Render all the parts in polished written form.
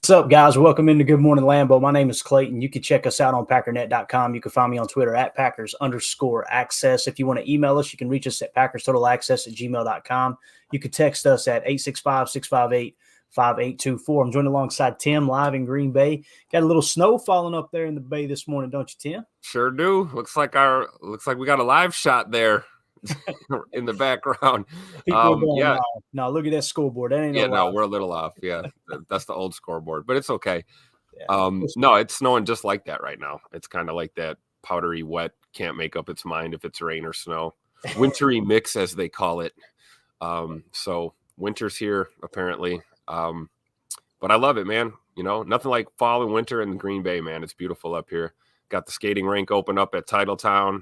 What's up, guys? Welcome into Good Morning Lambeau. My name is Clayton. You can check us out on packernet.com. You can find me on Twitter at Packers_access. If you want to email us, you can reach us at PackersTotalAccess@gmail.com. You can text us at 865-658-5824. I'm joined alongside Tim live in Green Bay. Got a little snow falling up there in the bay this morning, don't you, Tim? Sure do. Looks like we got a live shot there in the background. People are going, no, look at that scoreboard. That ain't no, we're a little off. Yeah, that's the old scoreboard, but it's okay. Yeah. No, it's snowing just like that right now. It's kind of like that powdery wet, can't make up its mind if it's rain or snow. Wintry mix, as they call it. So winter's here, apparently. But I love it, man. You know, nothing like fall and winter in Green Bay, man. It's beautiful up here. Got the skating rink open up at Titletown.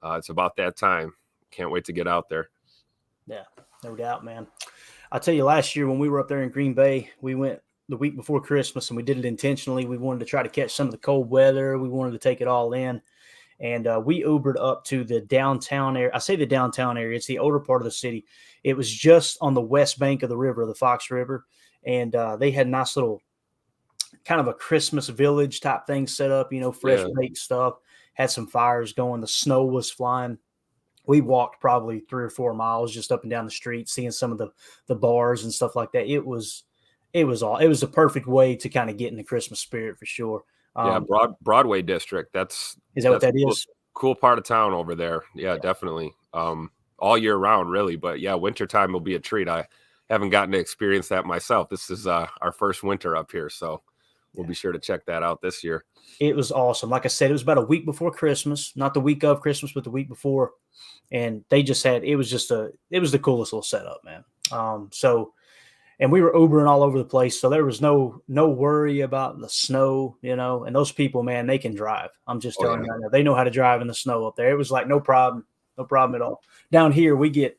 It's about that time. Can't wait to get out there. Yeah, no doubt, man. I'll tell you, last year when we were up there in Green Bay, we went the week before Christmas, and we did it intentionally. We wanted to try to catch some of the cold weather. We wanted to take it all in. And we Ubered up to the downtown area. I say the downtown area. It's the older part of the city. It was just on the west bank of the river, the Fox River. And they had a nice little kind of a Christmas village type thing set up, you know, fresh baked stuff. Had some fires going. The snow was flying. We walked probably 3 or 4 miles just up and down the street, seeing some of the bars and stuff like that. It was the perfect way to kind of get in the Christmas spirit for sure. Broadway district. Is that what that is? Cool part of town over there. Yeah, definitely. All year round, really. But yeah, wintertime will be a treat. I haven't gotten to experience that myself. This is our first winter up here, so we'll be sure to check that out this year. It was awesome. Like I said, it was about a week before Christmas, not the week of Christmas, but the week before. And they just had, it was the coolest little setup, man. And we were Ubering all over the place. So there was no worry about the snow, you know, and those people, man, they can drive. I'm just telling you right now, they know how to drive in the snow up there. It was like, no problem at all. Down here, we get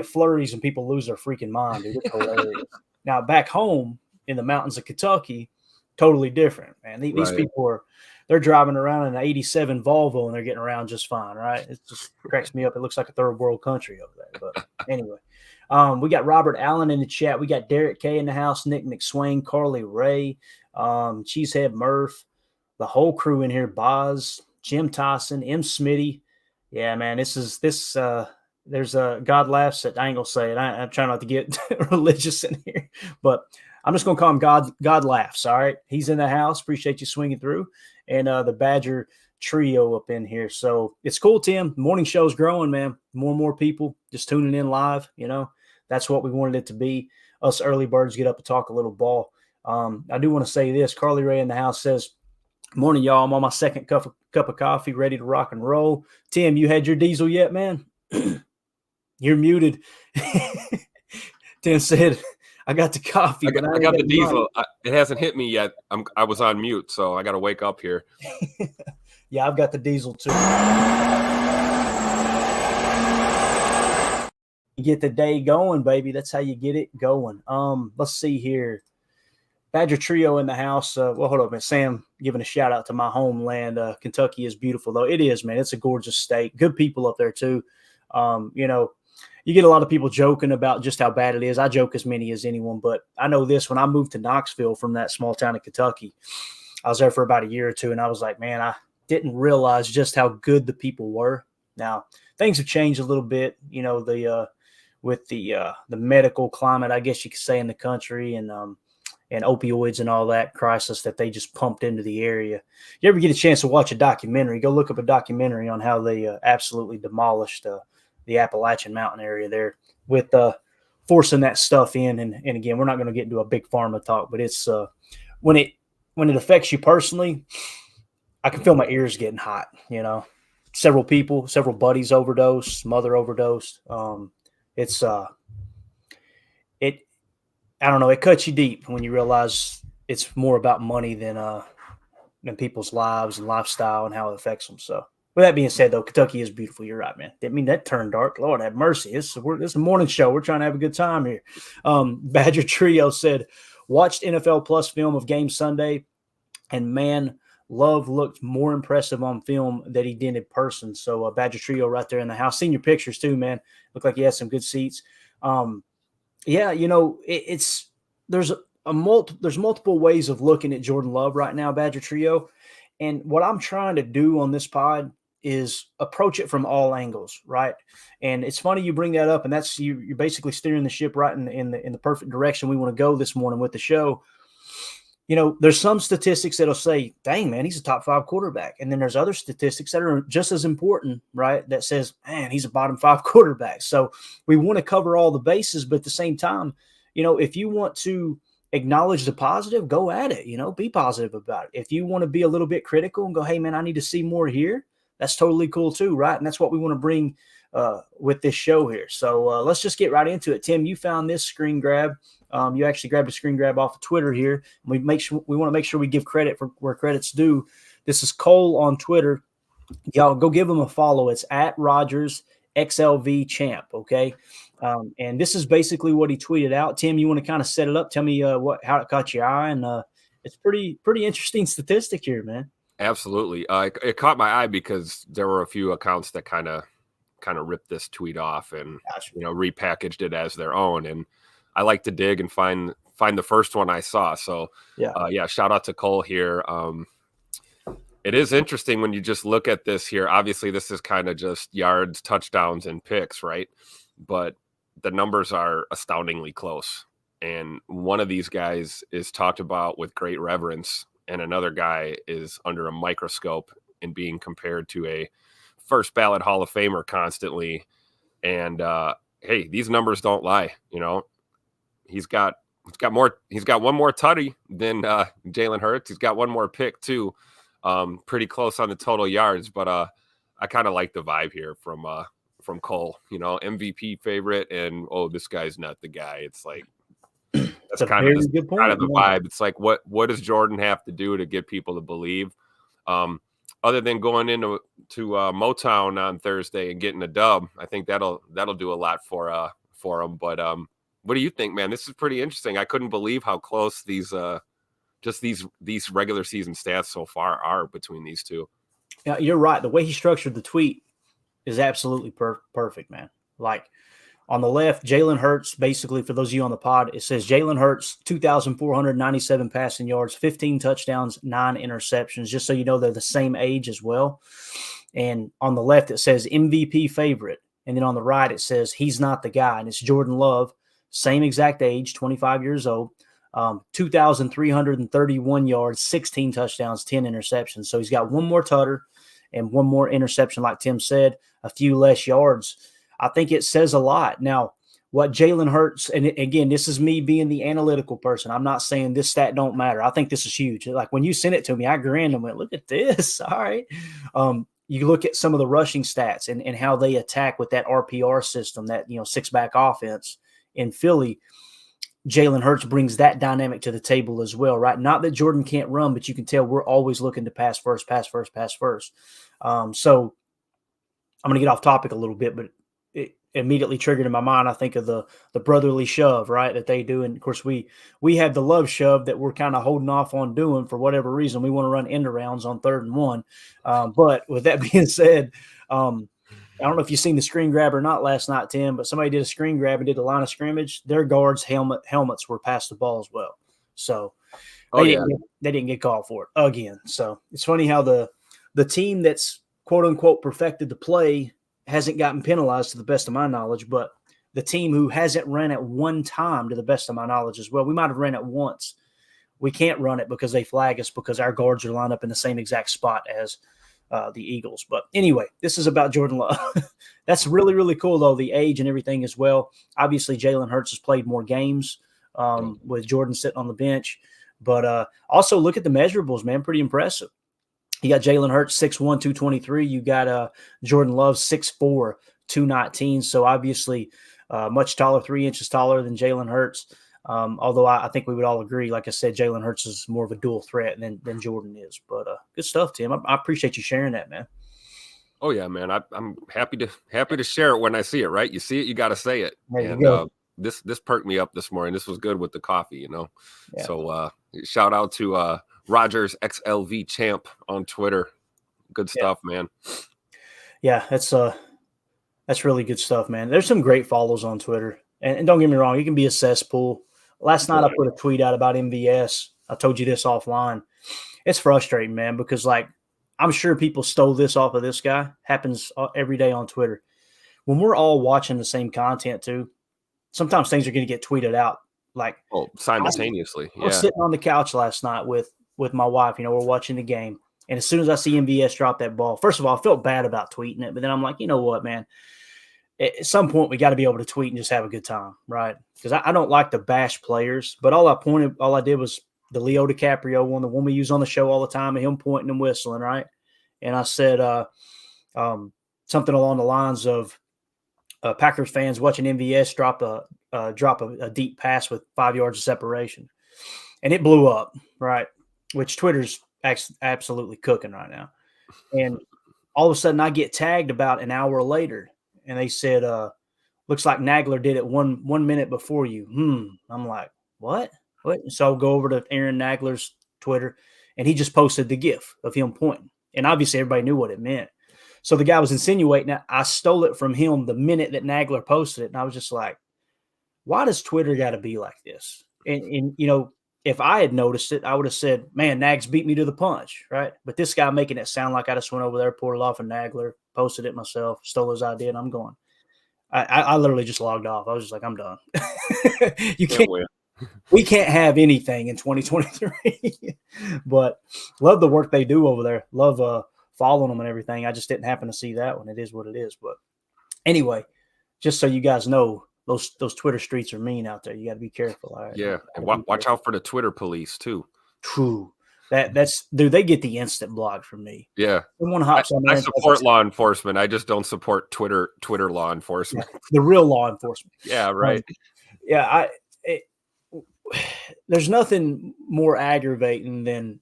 flurries and people lose their freaking mind, dude. It's hilarious. Now back home in the mountains of Kentucky, totally different, man. These people they're driving around in an 87 Volvo and they're getting around just fine, right? It just cracks me up. It looks like a third world country over there. But anyway, we got Robert Allen in the chat. We got Derek K in the house, Nick McSwain, Carly Ray, Cheesehead Murph, the whole crew in here, Boz, Jim Tyson, M. Smitty. Yeah, man, there's a God laughs at, I ain't gonna say it. I'm trying not to get religious in here, but I'm just gonna call him God laughs. All right, he's in the house. Appreciate you swinging through, and the Badger trio up in here. So it's cool, Tim. The morning show's growing, man. More and more people just tuning in live. You know, that's what we wanted it to be. Us early birds get up and talk a little ball. I do want to say this. Carly Ray in the house says, "Morning, y'all. I'm on my second cup of coffee, ready to rock and roll." Tim, you had your diesel yet, man? You're muted. Tim said, I got the coffee. I got the diesel. It hasn't hit me yet. I was on mute, so I got to wake up here. Yeah, I've got the diesel too. You get the day going, baby. That's how you get it going. Let's see here. Badger Trio in the house. Well, hold up, man. Sam giving a shout out to my homeland. Kentucky is beautiful, though. It is, man. It's a gorgeous state. Good people up there, too. You know, you get a lot of people joking about just how bad it is. I joke as many as anyone, but I know this. When I moved to Knoxville from that small town in Kentucky, I was there for about a year or two, and I was like, man, I didn't realize just how good the people were. Now, things have changed a little bit, you know, with the medical climate, I guess you could say, in the country, and opioids and all that crisis that they just pumped into the area. You ever get a chance to watch a documentary, go look up a documentary on how they absolutely demolished the Appalachian Mountain area there with forcing that stuff in. And again, we're not going to get into a big pharma talk, but it's when it affects you personally, I can feel my ears getting hot, you know. Several buddies overdosed, mother overdosed. I don't know. It cuts you deep when you realize it's more about money than people's lives and lifestyle and how it affects them. So, with that being said, though, Kentucky is beautiful. You're right, man. Didn't mean that turned dark. Lord have mercy. It's a morning show. We're trying to have a good time here. Badger Trio said, watched NFL Plus film of Game Sunday, and man, Love looked more impressive on film than he did in person. So, Badger Trio right there in the house. Seen your pictures too, man. Looked like he had some good seats. Yeah, you know, there's there's multiple ways of looking at Jordan Love right now, Badger Trio. And what I'm trying to do on this pod is approach it from all angles, right? And it's funny you bring that up, and that's you're basically steering the ship right in the perfect direction we want to go this morning with the show. You know, there's some statistics that'll say, dang, man, he's a top 5 quarterback. And then there's other statistics that are just as important, right? That says, man, he's a bottom 5 quarterback. So we want to cover all the bases, but at the same time, you know, if you want to acknowledge the positive, go at it, you know, be positive about it. If you want to be a little bit critical and go, hey, man, I need to see more here, that's totally cool too, right? And that's what we want to bring with this show here. So let's just get right into it. Tim, you found this screen grab. You actually grabbed a screen grab off of Twitter here. We want to make sure we give credit for where credit's due. This is Cole on Twitter. Y'all go give him a follow. It's at Rogers XLV Champ. Okay. And this is basically what he tweeted out. Tim, you want to kind of set it up? Tell me how it caught your eye, and it's pretty interesting statistic here, man. Absolutely. It caught my eye because there were a few accounts that kind of ripped this tweet off and repackaged it as their own. And I like to dig and find the first one I saw. So shout out to Cole here. It is interesting when you just look at this here. Obviously, this is kind of just yards, touchdowns, and picks, right? But the numbers are astoundingly close. And one of these guys is talked about with great reverence, and another guy is under a microscope and being compared to a first ballot Hall of Famer constantly. And hey, these numbers don't lie. You know, he's got one more tutty than Jalen Hurts. He's got one more pick too. Pretty close on the total yards, but I kind of like the vibe here from Cole. You know, MVP favorite, and this guy's not the guy. It's like that's kind of the vibe. It's like what does Jordan have to do to get people to believe? Other than going into Motown on Thursday and getting a dub, I think that'll do a lot for him. But what do you think, man? This is pretty interesting. I couldn't believe how close these regular season stats so far are between these two. Yeah, you're right. The way he structured the tweet is absolutely perfect, man. Like on the left, Jalen Hurts, basically for those of you on the pod, it says Jalen Hurts, 2,497 passing yards, 15 touchdowns, 9 interceptions, just so you know they're the same age as well. And on the left, it says MVP favorite. And then on the right, it says he's not the guy. And it's Jordan Love, same exact age, 25 years old, 2,331 yards, 16 touchdowns, 10 interceptions. So he's got one more tutter and one more interception, like Tim said, a few less yards. I think it says a lot. Now, what Jalen Hurts, and again, this is me being the analytical person. I'm not saying this stat don't matter. I think this is huge. Like when you sent it to me, I grinned and went, look at this. All right. You look at some of the rushing stats and how they attack with that RPR system, that, 6-back offense in Philly. Jalen Hurts brings that dynamic to the table as well, right? Not that Jordan can't run, but you can tell we're always looking to pass first. So I'm going to get off topic a little bit, but it immediately triggered in my mind. I think of the brotherly shove, right, that they do. And of course we have the love shove that we're kind of holding off on doing for whatever reason. We want to run end arounds on 3rd and 1. But with that being said, I don't know if you've seen the screen grab or not last night, Tim, but somebody did a screen grab and did the line of scrimmage. Their guards' helmets were past the ball as well. So they didn't get called for it again. So it's funny how the team that's quote unquote perfected the play hasn't gotten penalized to the best of my knowledge, but the team who hasn't ran it one time to the best of my knowledge as well, we might have ran it once. We can't run it because they flag us because our guards are lined up in the same exact spot as the Eagles. But anyway, this is about Jordan Love. That's really, really cool, though, the age and everything as well. Obviously, Jalen Hurts has played more games with Jordan sitting on the bench. But also look at the measurables, man. Pretty impressive. You got Jalen Hurts, 6'1", 223. You got Jordan Love, 6'4", 219. So obviously much taller, 3 inches taller than Jalen Hurts. Although I think we would all agree, like I said, Jalen Hurts is more of a dual threat than Jordan is. But good stuff, Tim. I appreciate you sharing that, man. Oh yeah, man. I'm happy to share it when I see it. Right, you see it, you got to say it. There you go. This perked me up this morning. This was good with the coffee, Yeah. So shout out to Rogers XLV Champ on Twitter. Good stuff, man. Yeah, that's really good stuff, man. There's some great follows on Twitter. And don't get me wrong, you can be a cesspool Last night I put a tweet out about MVS. I told you this offline. It's frustrating, man, because like I'm sure people stole this off of this guy. Happens every day on Twitter. When we're all watching the same content too, sometimes things are going to get tweeted out. Like simultaneously. I was sitting on the couch last night with my wife. You know, we're watching the game, and as soon as I see MVS drop that ball, first of all, I felt bad about tweeting it, but then I'm like, you know what, man? At some point, we got to be able to tweet and just have a good time, right? Because I don't like to bash players, but all I did was the Leo DiCaprio one, the one we use on the show all the time, and him pointing and whistling, right? And I said something along the lines of Packers fans watching MVS drop a deep pass with 5 yards of separation, and it blew up, right? Which Twitter's absolutely cooking right now. And all of a sudden, I get tagged about an hour later, and they said, "Looks like Nagler did it one minute before you." I'm like, what? So I'll go over to Aaron Nagler's Twitter, and he just posted the GIF of him pointing, and obviously everybody knew what it meant. So the guy was insinuating that I stole it from him the minute that Nagler posted it. And I was just like, why does Twitter got to be like this? And, you know, if I had noticed it, I would have said, man, Nags beat me to the punch, right? But this guy making it sound like I just went over there, pulled it off of Nagler, posted it myself, stole his idea, and I'm going. I literally just logged off. I was just like, I'm done. We can't have anything in 2023. But love the work they do over there. Love following them and everything. I just didn't happen to see that one. It is what it is. But anyway, just so you guys know, those Twitter streets are mean out there. You got to be careful. All right? Yeah, and watch out for the Twitter police too. True. That's dude. They get the instant block from me. Yeah, someone hops on there. I support law enforcement. I just don't support Twitter law enforcement. Yeah, the real law enforcement. Yeah, right. There's nothing more aggravating than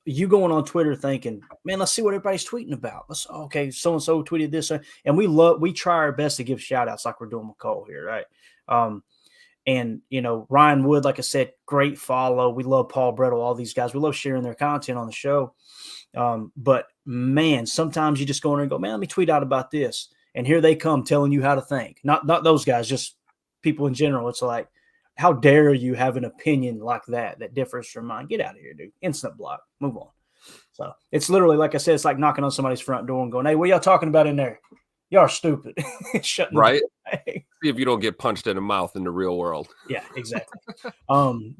you going on Twitter thinking, man, let's see what everybody's tweeting about. Okay, so-and-so tweeted this. And we try our best to give shout outs like we're doing McCall here, right? And, you know, Ryan Wood, like I said, great follow. We love Paul Brettle, all these guys. We love sharing their content on the show. But, man, sometimes you just go in there and go, man, let me tweet out about this. And here they come telling you how to think. Not those guys, just people in general. It's like, how dare you have an opinion like that differs from mine? Get out of here, dude. Instant block. Move on. So it's literally, like I said, it's like knocking on somebody's front door and going, hey, what y'all talking about in there? Y'all are stupid. Shut right. See if you don't get punched in the mouth in the real world. Yeah, exactly.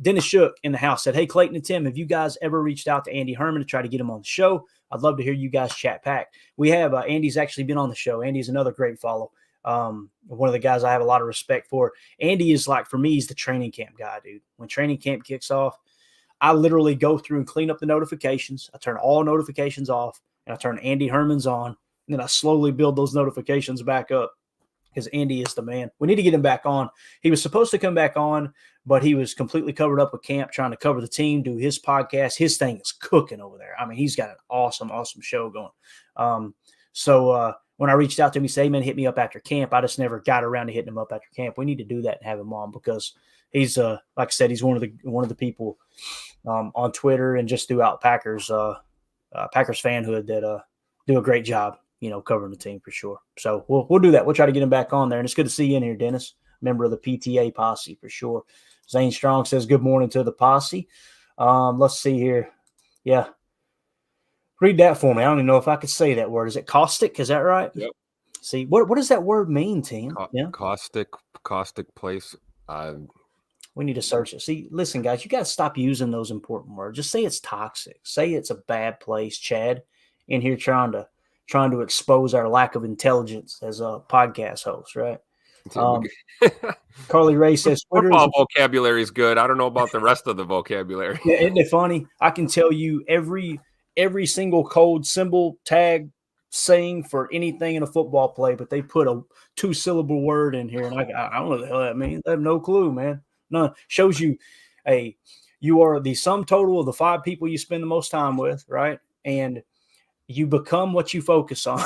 Dennis Shook in the house said, hey, Clayton and Tim, have you guys ever reached out to Andy Herman to try to get him on the show? I'd love to hear you guys chat pack. We have. Andy's actually been on the show. Andy's another great follow. One of the guys I have a lot of respect for. Andy is like, for me, he's the training camp guy, dude. When training camp kicks off, I literally go through and clean up the notifications. I turn all notifications off, and I turn Andy Herman's on, and then I slowly build those notifications back up because Andy is the man. We need to get him back on. He was supposed to come back on, but he was completely covered up with camp trying to cover the team, do his podcast. His thing is cooking over there. I mean, he's got an awesome, awesome show going. So when I reached out to him, he said, hey, man, hit me up after camp. I just never got around to hitting him up after camp. We need to do that and have him on because he's, like I said, he's one of the people on Twitter and just throughout Packers fanhood that do a great job, you know, covering the team for sure. So we'll do that. We'll try to get him back on there. And it's good to see you in here, Dennis, member of the PTA posse for sure. Zane Strong says, good morning to the posse. Let's see here. Yeah. Read that for me. I don't even know if I could say that word. Is it caustic? Is that right? Yep. See, what does that word mean, Tim? Caustic place. We need to search it. See, listen, guys, you got to stop using those important words. Just say it's toxic. Say it's a bad place. Chad in here trying to expose our lack of intelligence as a podcast host, right? Carly Ray says football vocabulary is good. I don't know about the rest of the vocabulary. Yeah, isn't it funny? I can tell you every single code, symbol, tag, saying for anything in a football play, but they put a 2-syllable word in here, and I don't know what the hell that means. I have no clue, man. No, shows you you are the sum total of the 5 people you spend the most time with, right? And you become what you focus on.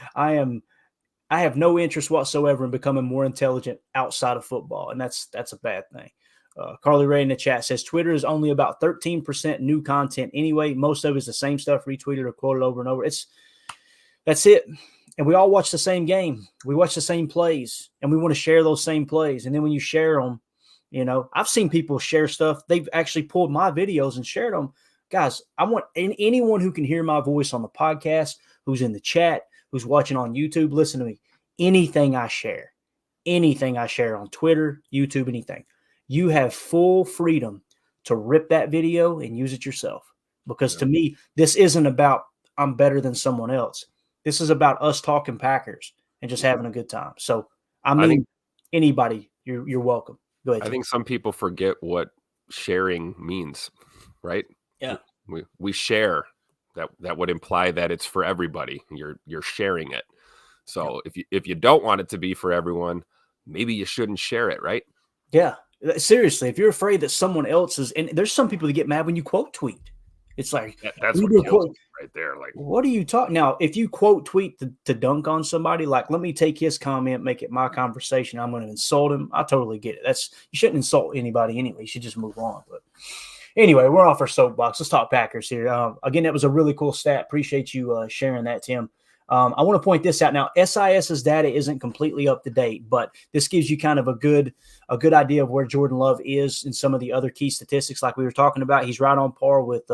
I have no interest whatsoever in becoming more intelligent outside of football, and that's a bad thing. Carly Ray in the chat says Twitter is only about 13% new content anyway. Most of it is the same stuff retweeted or quoted over and over. That's it. And we all watch the same game. We watch the same plays, and we want to share those same plays. And then when you share them, You know, I've seen people share stuff. They've actually pulled my videos and shared them. Guys, I want anyone who can hear my voice on the podcast, who's in the chat, who's watching on YouTube, listen to me. Anything I share on Twitter, YouTube, anything, you have full freedom to rip that video and use it yourself. Because to me, this isn't about I'm better than someone else. This is about us talking Packers and just having a good time. So, I mean, anybody, you're welcome. Go ahead. I think some people forget what sharing means, right? Yeah. We share. That would imply that it's for everybody. You're sharing it. So if you don't want it to be for everyone, maybe you shouldn't share it, right? Yeah. Seriously, if you're afraid that someone else is, and there's some people that get mad when you quote tweet. It's like that's what kills me right there. Like, what are you talking now? If you quote tweet to dunk on somebody, like, let me take his comment, make it my conversation, I'm going to insult him. I totally get it. You shouldn't insult anybody anyway. You should just move on. But anyway, we're off our soapbox. Let's talk Packers here. Again, that was a really cool stat. Appreciate you sharing that, Tim. I want to point this out now. SIS's data isn't completely up to date, but this gives you kind of a good idea of where Jordan Love is in some of the other key statistics, like we were talking about. He's right on par with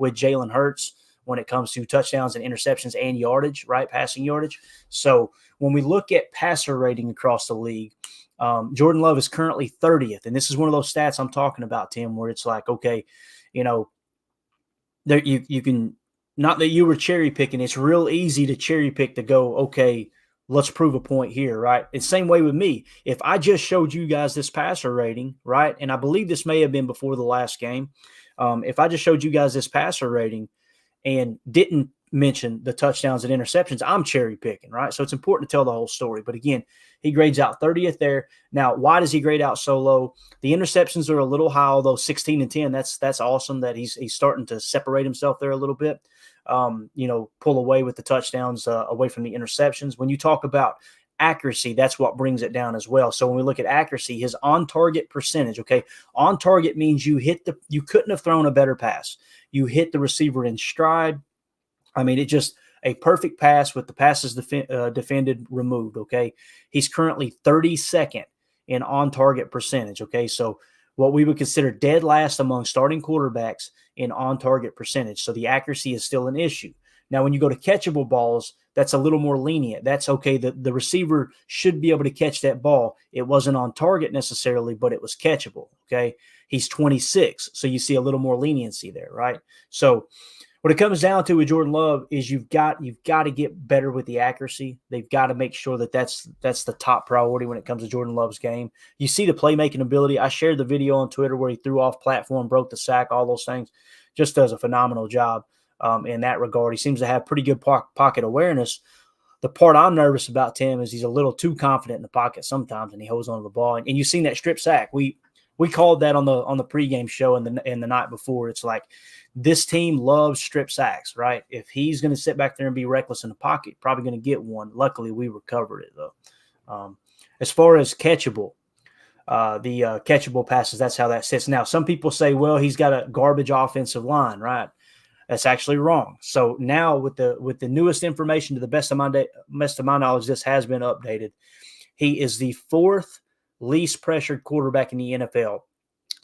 Jalen Hurts when it comes to touchdowns and interceptions and yardage, right? Passing yardage. So when we look at passer rating across the league, Jordan Love is currently 30th. And this is one of those stats I'm talking about, Tim, where it's like, okay, you know, there you can, not that you were cherry picking. It's real easy to cherry pick to go, okay, let's prove a point here, right? It's the same way with me. If I just showed you guys this passer rating, right, and I believe this may have been before the last game, if I just showed you guys this passer rating and didn't mention the touchdowns and interceptions, I'm cherry picking, right? So it's important to tell the whole story. But again, he grades out 30th there. Now, why does he grade out so low? The interceptions are a little high, although 16 and 10, that's awesome that he's starting to separate himself there a little bit. Pull away with the touchdowns away from the interceptions. When you talk about accuracy, that's what brings it down as well. So when we look at accuracy, his on-target percentage, okay, on target means you couldn't have thrown a better pass. You hit the receiver in stride. I mean, it just a perfect pass with the passes defended removed, okay? He's currently 32nd in on-target percentage, okay? So what we would consider dead last among starting quarterbacks in on-target percentage. So the accuracy is still an issue. Now, when you go to catchable balls, that's a little more lenient. That's okay. The receiver should be able to catch that ball. It wasn't on target necessarily, but it was catchable, okay? He's 26, so you see a little more leniency there, right? So what it comes down to with Jordan Love is you've got to get better with the accuracy. They've got to make sure that that's the top priority when it comes to Jordan Love's game. You see the playmaking ability. I shared the video on Twitter where he threw off platform, broke the sack, all those things. Just does a phenomenal job in that regard. He seems to have pretty good pocket awareness. The part I'm nervous about, Tim, is he's a little too confident in the pocket sometimes, and he holds on to the ball. And you've seen that strip sack. We called that on the pregame show and the night before. It's like this team loves strip sacks, right? If he's going to sit back there and be reckless in the pocket, probably going to get one. Luckily, we recovered it though. As far as catchable, the catchable passes, that's how that sits. Now, some people say, well, he's got a garbage offensive line, right? That's actually wrong. So now with the newest information, to the best of my knowledge, this has been updated. He is the fourth least pressured quarterback in the NFL.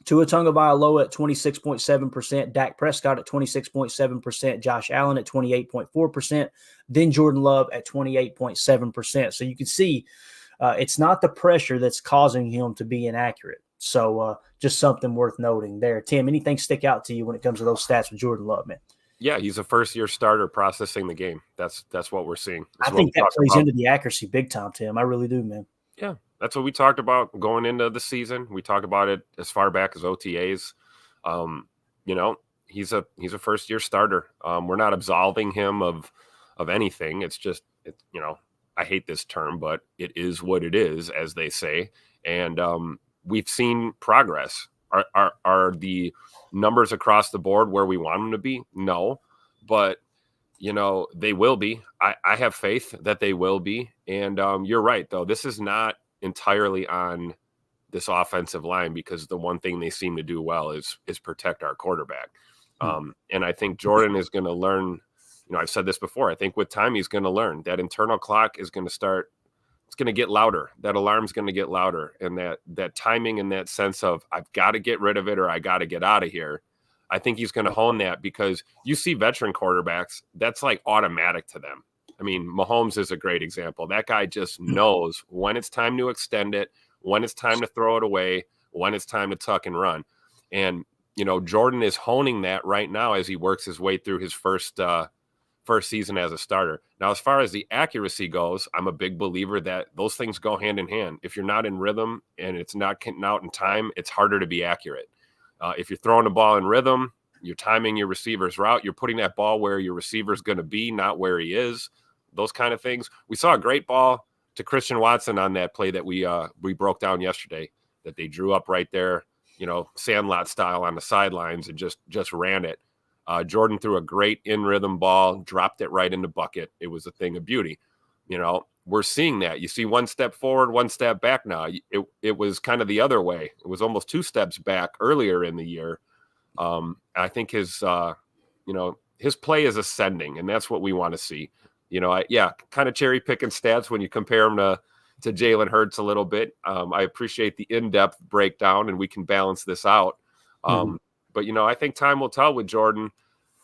Tua Tagovailoa at 26.7%, Dak Prescott at 26.7%, Josh Allen at 28.4%, then Jordan Love at 28.7%. So you can see it's not the pressure that's causing him to be inaccurate. So just something worth noting there. Tim, anything stick out to you when it comes to those stats with Jordan Love, man? Yeah, he's a first-year starter processing the game. That's what we're seeing. I think that plays into the accuracy big time, Tim. I really do, man. Yeah, that's what we talked about going into the season. We talked about it as far back as OTAs. He's a first-year starter. We're not absolving him of anything. It's just, I hate this term, but it is what it is, as they say. And we've seen progress. Are the numbers across the board where we want them to be? No, but they will be. I have faith that they will be. And you're right, though. This is not entirely on this offensive line, because the one thing they seem to do well is protect our quarterback. And I think Jordan is going to learn. I've said this before. I think with time he's going to learn that internal clock is going to start it's going to get louder. That alarm's going to get louder. And that timing and that sense of I've got to get rid of it or I got to get out of here. I think he's going to hone that because you see veteran quarterbacks, that's like automatic to them. I mean, Mahomes is a great example. That guy just knows when it's time to extend it, when it's time to throw it away, when it's time to tuck and run. And, Jordan is honing that right now as he works his way through his first season as a starter. Now, as far as the accuracy goes, I'm a big believer that those things go hand in hand. If you're not in rhythm and it's not getting out in time, it's harder to be accurate. If you're throwing the ball in rhythm, you're timing your receiver's route, you're putting that ball where your receiver's going to be, not where he is, those kind of things. We saw a great ball to Christian Watson on that play that we broke down yesterday that they drew up right there, Sandlot style on the sidelines and just ran it. Jordan threw a great in-rhythm ball, dropped it right in the bucket. It was a thing of beauty. We're seeing that. You see one step forward, one step back now. It was kind of the other way. It was almost 2 steps back earlier in the year. I think his play is ascending, and that's what we want to see. Kind of cherry picking stats when you compare him to Jalen Hurts a little bit. I appreciate the in-depth breakdown, and we can balance this out. But, I think time will tell with Jordan.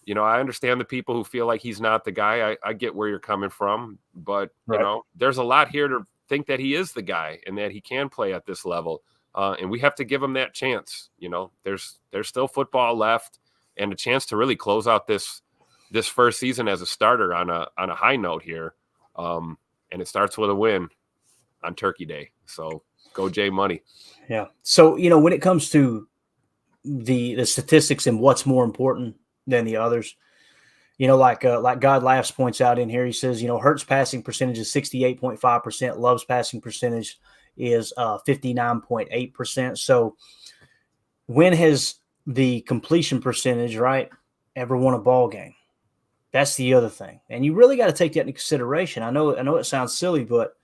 I understand the people who feel like he's not the guy. I get where you're coming from. But, Right. There's a lot here to think that he is the guy and that he can play at this level. And we have to give him that chance. There's still football left and a chance to really close out this first season as a starter on a high note here. And it starts with a win on Turkey Day. So go Jay Money. Yeah. So, when it comes to the statistics and what's more important than the others, like God Laughs points out in here, he says, Hurts passing percentage is 68.5%. Love's passing percentage is 59.8%. So when has the completion percentage, right, ever won a ball game? That's the other thing. And you really got to take that into consideration. I know it sounds silly, but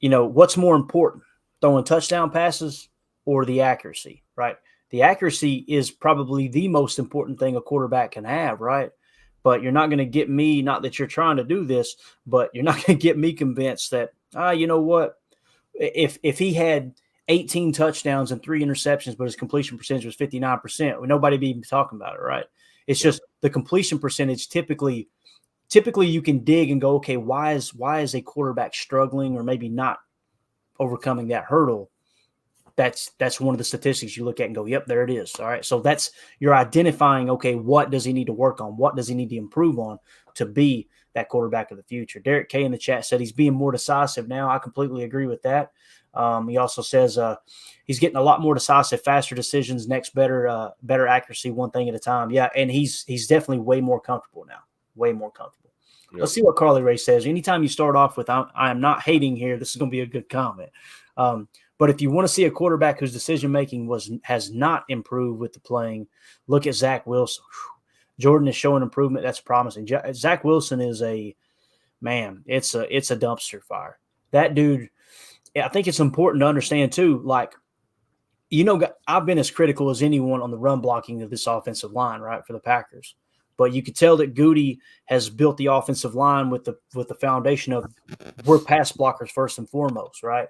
what's more important, throwing touchdown passes or the accuracy, right? The accuracy is probably the most important thing a quarterback can have, right? But you're not going to get me, not that you're trying to do this, but you're not going to get me convinced that, you know what? If he had 18 touchdowns and 3 interceptions, but his completion percentage was 59%, nobody be talking about it, right? It's just the completion percentage typically you can dig and go, okay, why is a quarterback struggling or maybe not overcoming that hurdle? That's one of the statistics you look at and go, yep, there it is. All right. So you're identifying, okay, what does he need to work on? What does he need to improve on to be that quarterback of the future? Derek K in the chat said he's being more decisive now. I completely agree with that. He also says he's getting a lot more decisive, faster decisions, better accuracy, one thing at a time. Yeah, and he's definitely way more comfortable now. Way more comfortable. Yep. Let's see what Carly Ray says. Anytime you start off with I am not hating here, this is going to be a good comment. But if you want to see a quarterback whose decision-making has not improved with the playing, look at Zach Wilson. Jordan is showing improvement. That's promising. Zach Wilson is it's a dumpster fire. That dude, I think it's important to understand too, like, I've been as critical as anyone on the run blocking of this offensive line, right, for the Packers. But you could tell that Goody has built the offensive line with the foundation of we're pass blockers first and foremost, right?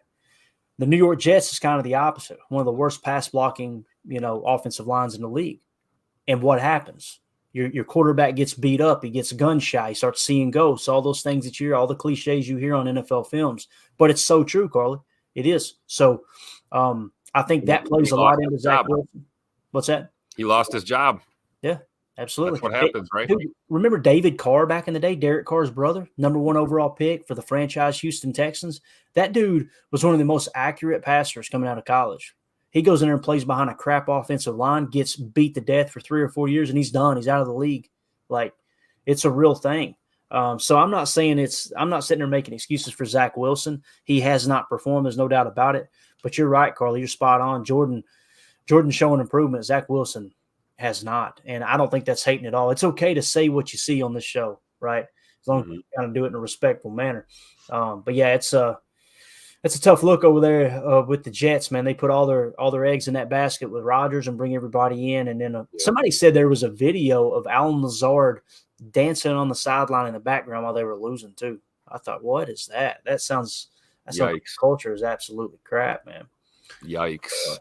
The New York Jets is kind of the opposite. One of the worst pass blocking, offensive lines in the league. And what happens? Your quarterback gets beat up. He gets gun shy. He starts seeing ghosts, all those things that you hear, all the cliches you hear on NFL films. But it's so true, Carly. It is. So I think that plays a lot into Zach Wilson. What's that? He lost his job. Yeah. Absolutely. That's what happens, right? Dude, remember David Carr back in the day, Derek Carr's brother, #1 overall pick for the franchise Houston Texans? That dude was one of the most accurate passers coming out of college. He goes in there and plays behind a crap offensive line, gets beat to death for 3 or 4 years, and he's done. He's out of the league. Like, it's a real thing. So I'm not sitting there making excuses for Zach Wilson. He has not performed. There's no doubt about it. But you're right, Carly. You're spot on. Jordan showing improvement. Zach Wilson has not. And I don't think that's hating at all. It's okay to say what you see on this show, right? As long as you kind of do it in a respectful manner. But yeah, it's a tough look over there with the Jets, man. They put all their eggs in that basket with Rodgers and bring everybody in. And then somebody said there was a video of Alan Lazard dancing on the sideline in the background while they were losing too. I thought, what is that? That sounds That Southern Yikes. culture is absolutely crap, man. Yikes.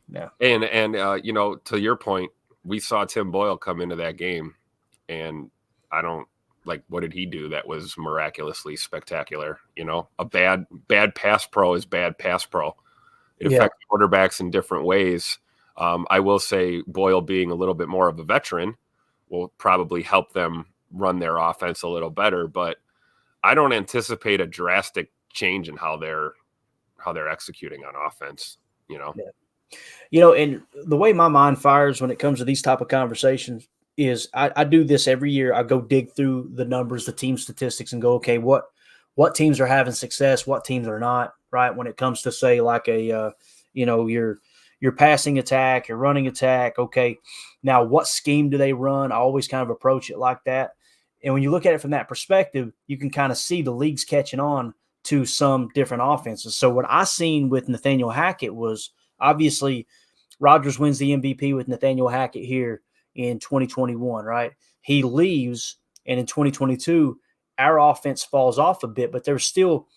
Yeah. And you know, to your point, we saw Tim Boyle come into that game, and I don't like, what did he do that was miraculously spectacular? You know, a bad pass pro is bad pass pro. It Yeah. affects quarterbacks in different ways. I will say Boyle being a little bit more of a veteran will probably help them run their offense a little better, but I don't anticipate a drastic change in how they're executing on offense, you know. Yeah. You know, and the way my mind fires when it comes to these type of conversations is I do this every year. I go dig through the numbers, the team statistics, and go, okay, what teams are having success, what teams are not, right? When it comes to say like a your passing attack, your running attack, okay. Now, what scheme do they run? I always kind of approach it like that. And when you look at it from that perspective, you can kind of see the league's catching on to some different offenses. So what I seen with Nathaniel Hackett was obviously Rodgers wins the MVP with Nathaniel Hackett here in 2021, right? He leaves, and in 2022, our offense falls off a bit, but there was still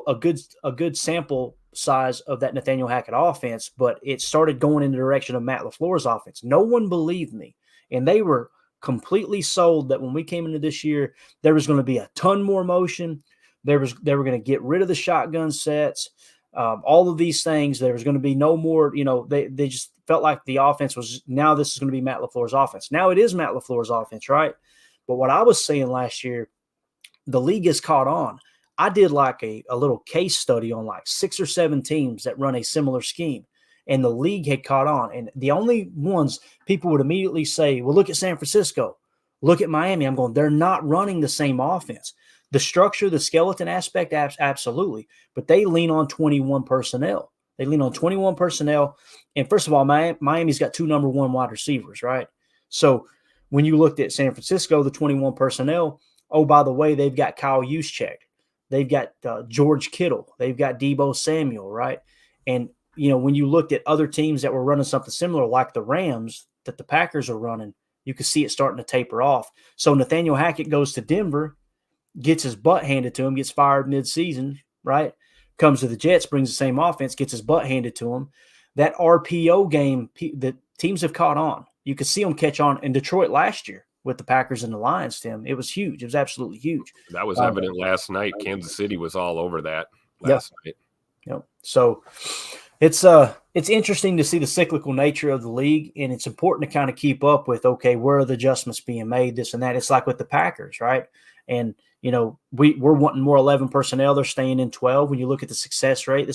a good sample size of that Nathaniel Hackett offense, but it started going in the direction of Matt LaFleur's offense. No one believed me, and they were completely sold that when we came into this year, there was going to be a ton more motion. They were going to get rid of the shotgun sets. All of these things, there was going to be no more, they just felt like the offense was, now this is going to be Matt LaFleur's offense. Now it is Matt LaFleur's offense, right? But what I was saying last year, the league has caught on. I did like a little case study on like 6 or 7 teams that run a similar scheme, and the league had caught on. And the only ones people would immediately say, well, look at San Francisco, look at Miami. I'm going, they're not running the same offense. The structure, the skeleton aspect, absolutely. But they lean on 21 personnel. They lean on 21 personnel. And first of all, Miami's got 2 number 1 wide receivers, right? So when you looked at San Francisco, the 21 personnel, oh, by the way, they've got Kyle Juszczyk. They've got George Kittle. They've got Deebo Samuel, right? And, when you looked at other teams that were running something similar, like the Rams that the Packers are running, you could see it starting to taper off. So Nathaniel Hackett goes to Denver, gets his butt handed to him, gets fired midseason, right? Comes to the Jets, brings the same offense, gets his butt handed to him. That RPO game, the teams have caught on. You could see them catch on in Detroit last year with the Packers and the Lions, Tim. It was huge. It was absolutely huge. That was evident last night. Kansas City was all over that last night. Yep. So it's interesting to see the cyclical nature of the league, and it's important to kind of keep up with, okay, where are the adjustments being made, this and that. It's like with the Packers, right? And, we're wanting more 11 personnel. They're staying in 12. When you look at the success rate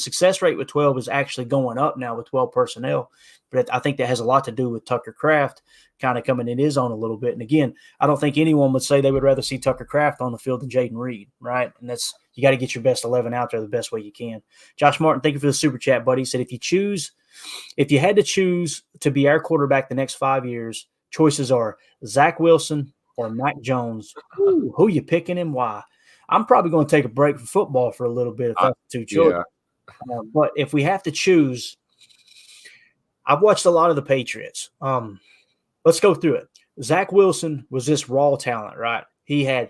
with 12 is actually going up now with 12 personnel. But I think that has a lot to do with Tucker Kraft kind of coming in his own a little bit. And again, I don't think anyone would say they would rather see Tucker Kraft on the field than Jaden Reed, right? And you got to get your best 11 out there the best way you can. Josh Martin, thank you for the super chat, buddy. He said, if you had to choose to be our quarterback the next 5 years, choices are Zach Wilson or Mac Jones. Ooh, who you picking and why? I'm probably going to take a break from football for a little bit if that's too short. Yeah. But if we have to choose, I've watched a lot of the Patriots. Let's go through it. Zach Wilson was this raw talent, right? He had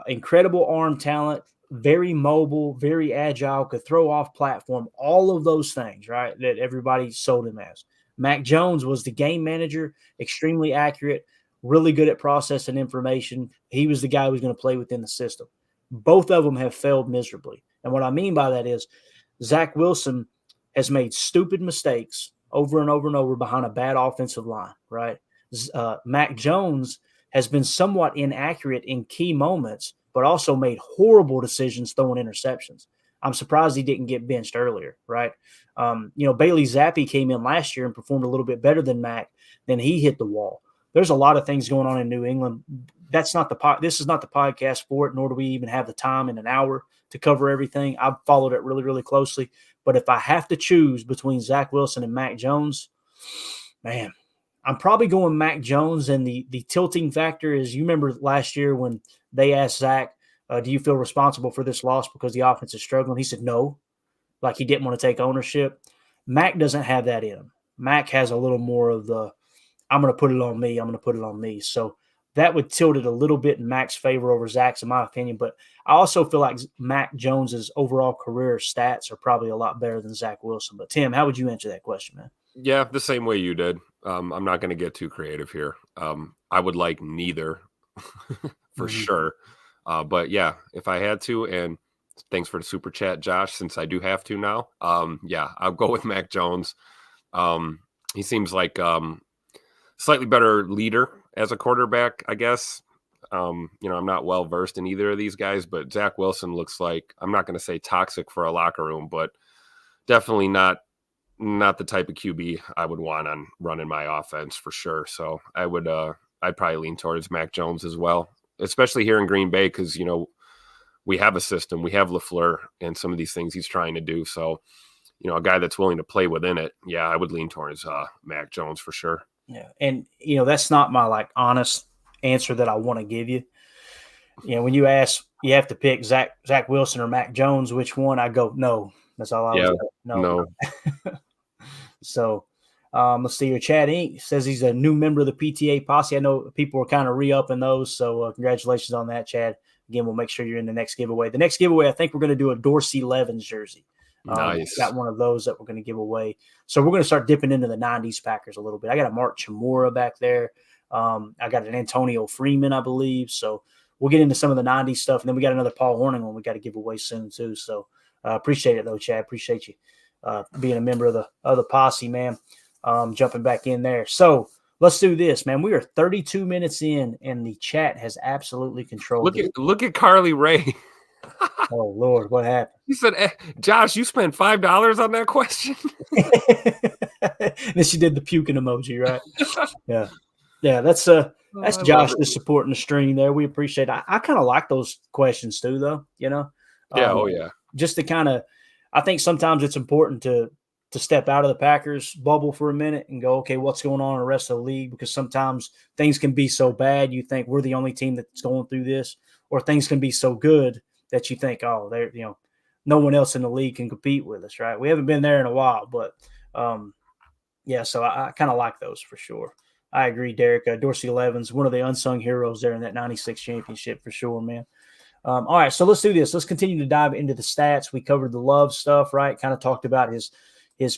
incredible arm talent, very mobile, very agile, could throw off platform, all of those things, right, that everybody sold him as. Mac Jones was the game manager, extremely accurate, really good at processing information. He was the guy who was going to play within the system. Both of them have failed miserably. And what I mean by that is Zach Wilson has made stupid mistakes over and over and over behind a bad offensive line, right? Mac Jones has been somewhat inaccurate in key moments, but also made horrible decisions throwing interceptions. I'm surprised he didn't get benched earlier, right? Bailey Zappi came in last year and performed a little bit better than Mac. Then he hit the wall. There's a lot of things going on in New England. This is not the podcast for it, nor do we even have the time in an hour to cover everything. I've followed it really, really closely. But if I have to choose between Zach Wilson and Mac Jones, man, I'm probably going Mac Jones. And the tilting factor is, you remember last year when they asked Zach, do you feel responsible for this loss because the offense is struggling? He said no, like he didn't want to take ownership. Mac doesn't have that in him. Mac has a little more of the, I'm going to put it on me. I'm going to put it on me. So that would tilt it a little bit in Mac's favor over Zach's, in my opinion. But I also feel like Mac Jones's overall career stats are probably a lot better than Zach Wilson. But Tim, how would you answer that question, man? Yeah, the same way you did. I'm not going to get too creative here. I would like neither for sure. But yeah, if I had to, and thanks for the super chat, Josh, since I do have to now. Yeah, I'll go with Mac Jones. He seems like slightly better leader as a quarterback, I guess. I'm not well versed in either of these guys, but Zach Wilson looks like, I'm not going to say toxic for a locker room, but definitely not the type of QB I would want on running my offense for sure. So I'd probably lean towards Mac Jones as well, especially here in Green Bay, because we have a system, we have LaFleur and some of these things he's trying to do. So a guy that's willing to play within it, yeah, I would lean towards Mac Jones for sure. Yeah, and that's not my honest answer that I want to give you. When you ask, you have to pick Zach Wilson or Mac Jones, which one? I go no. That's all I was. No. So, let's see here. Chad Inc. says he's a new member of the PTA posse. I know people are kind of re-upping those, so congratulations on that, Chad. Again, we'll make sure you're in the next giveaway. The next giveaway, I think we're going to do a Dorsey Levens jersey. Nice. Got one of those that we're going to give away. So we're going to start dipping into the 90s Packers a little bit. I got a Mark Chmura back there. I got an Antonio Freeman, I believe. So we'll get into some of the 90s stuff. And then we got another Paul Hornung one we got to give away soon too. So appreciate it though, Chad. Appreciate you being a member of the posse, man. Jumping back in there. So let's do this, man. We are 32 minutes in, and the chat has absolutely controlled it. Look at Carly Ray. Oh, Lord, what happened? He said, Josh, you spent $5 on that question? Then she did the puking emoji, right? Yeah. Yeah, that's Josh just supporting the stream there. We appreciate it. I kind of like those questions too, though, Yeah, oh, yeah. Just to kind of – I think sometimes it's important to step out of the Packers bubble for a minute and go, okay, what's going on in the rest of the league? Because sometimes things can be so bad you think we're the only team that's going through this, or things can be so good that you think, oh, they're no one else in the league can compete with us, right? We haven't been there in a while, but yeah, so I kind of like those for sure. I agree, Derek. Dorsey Levens, one of the unsung heroes there in that 96 championship for sure, man. All right, so let's do this. Let's continue to dive into the stats. We covered the Love stuff, right? Kind of talked about his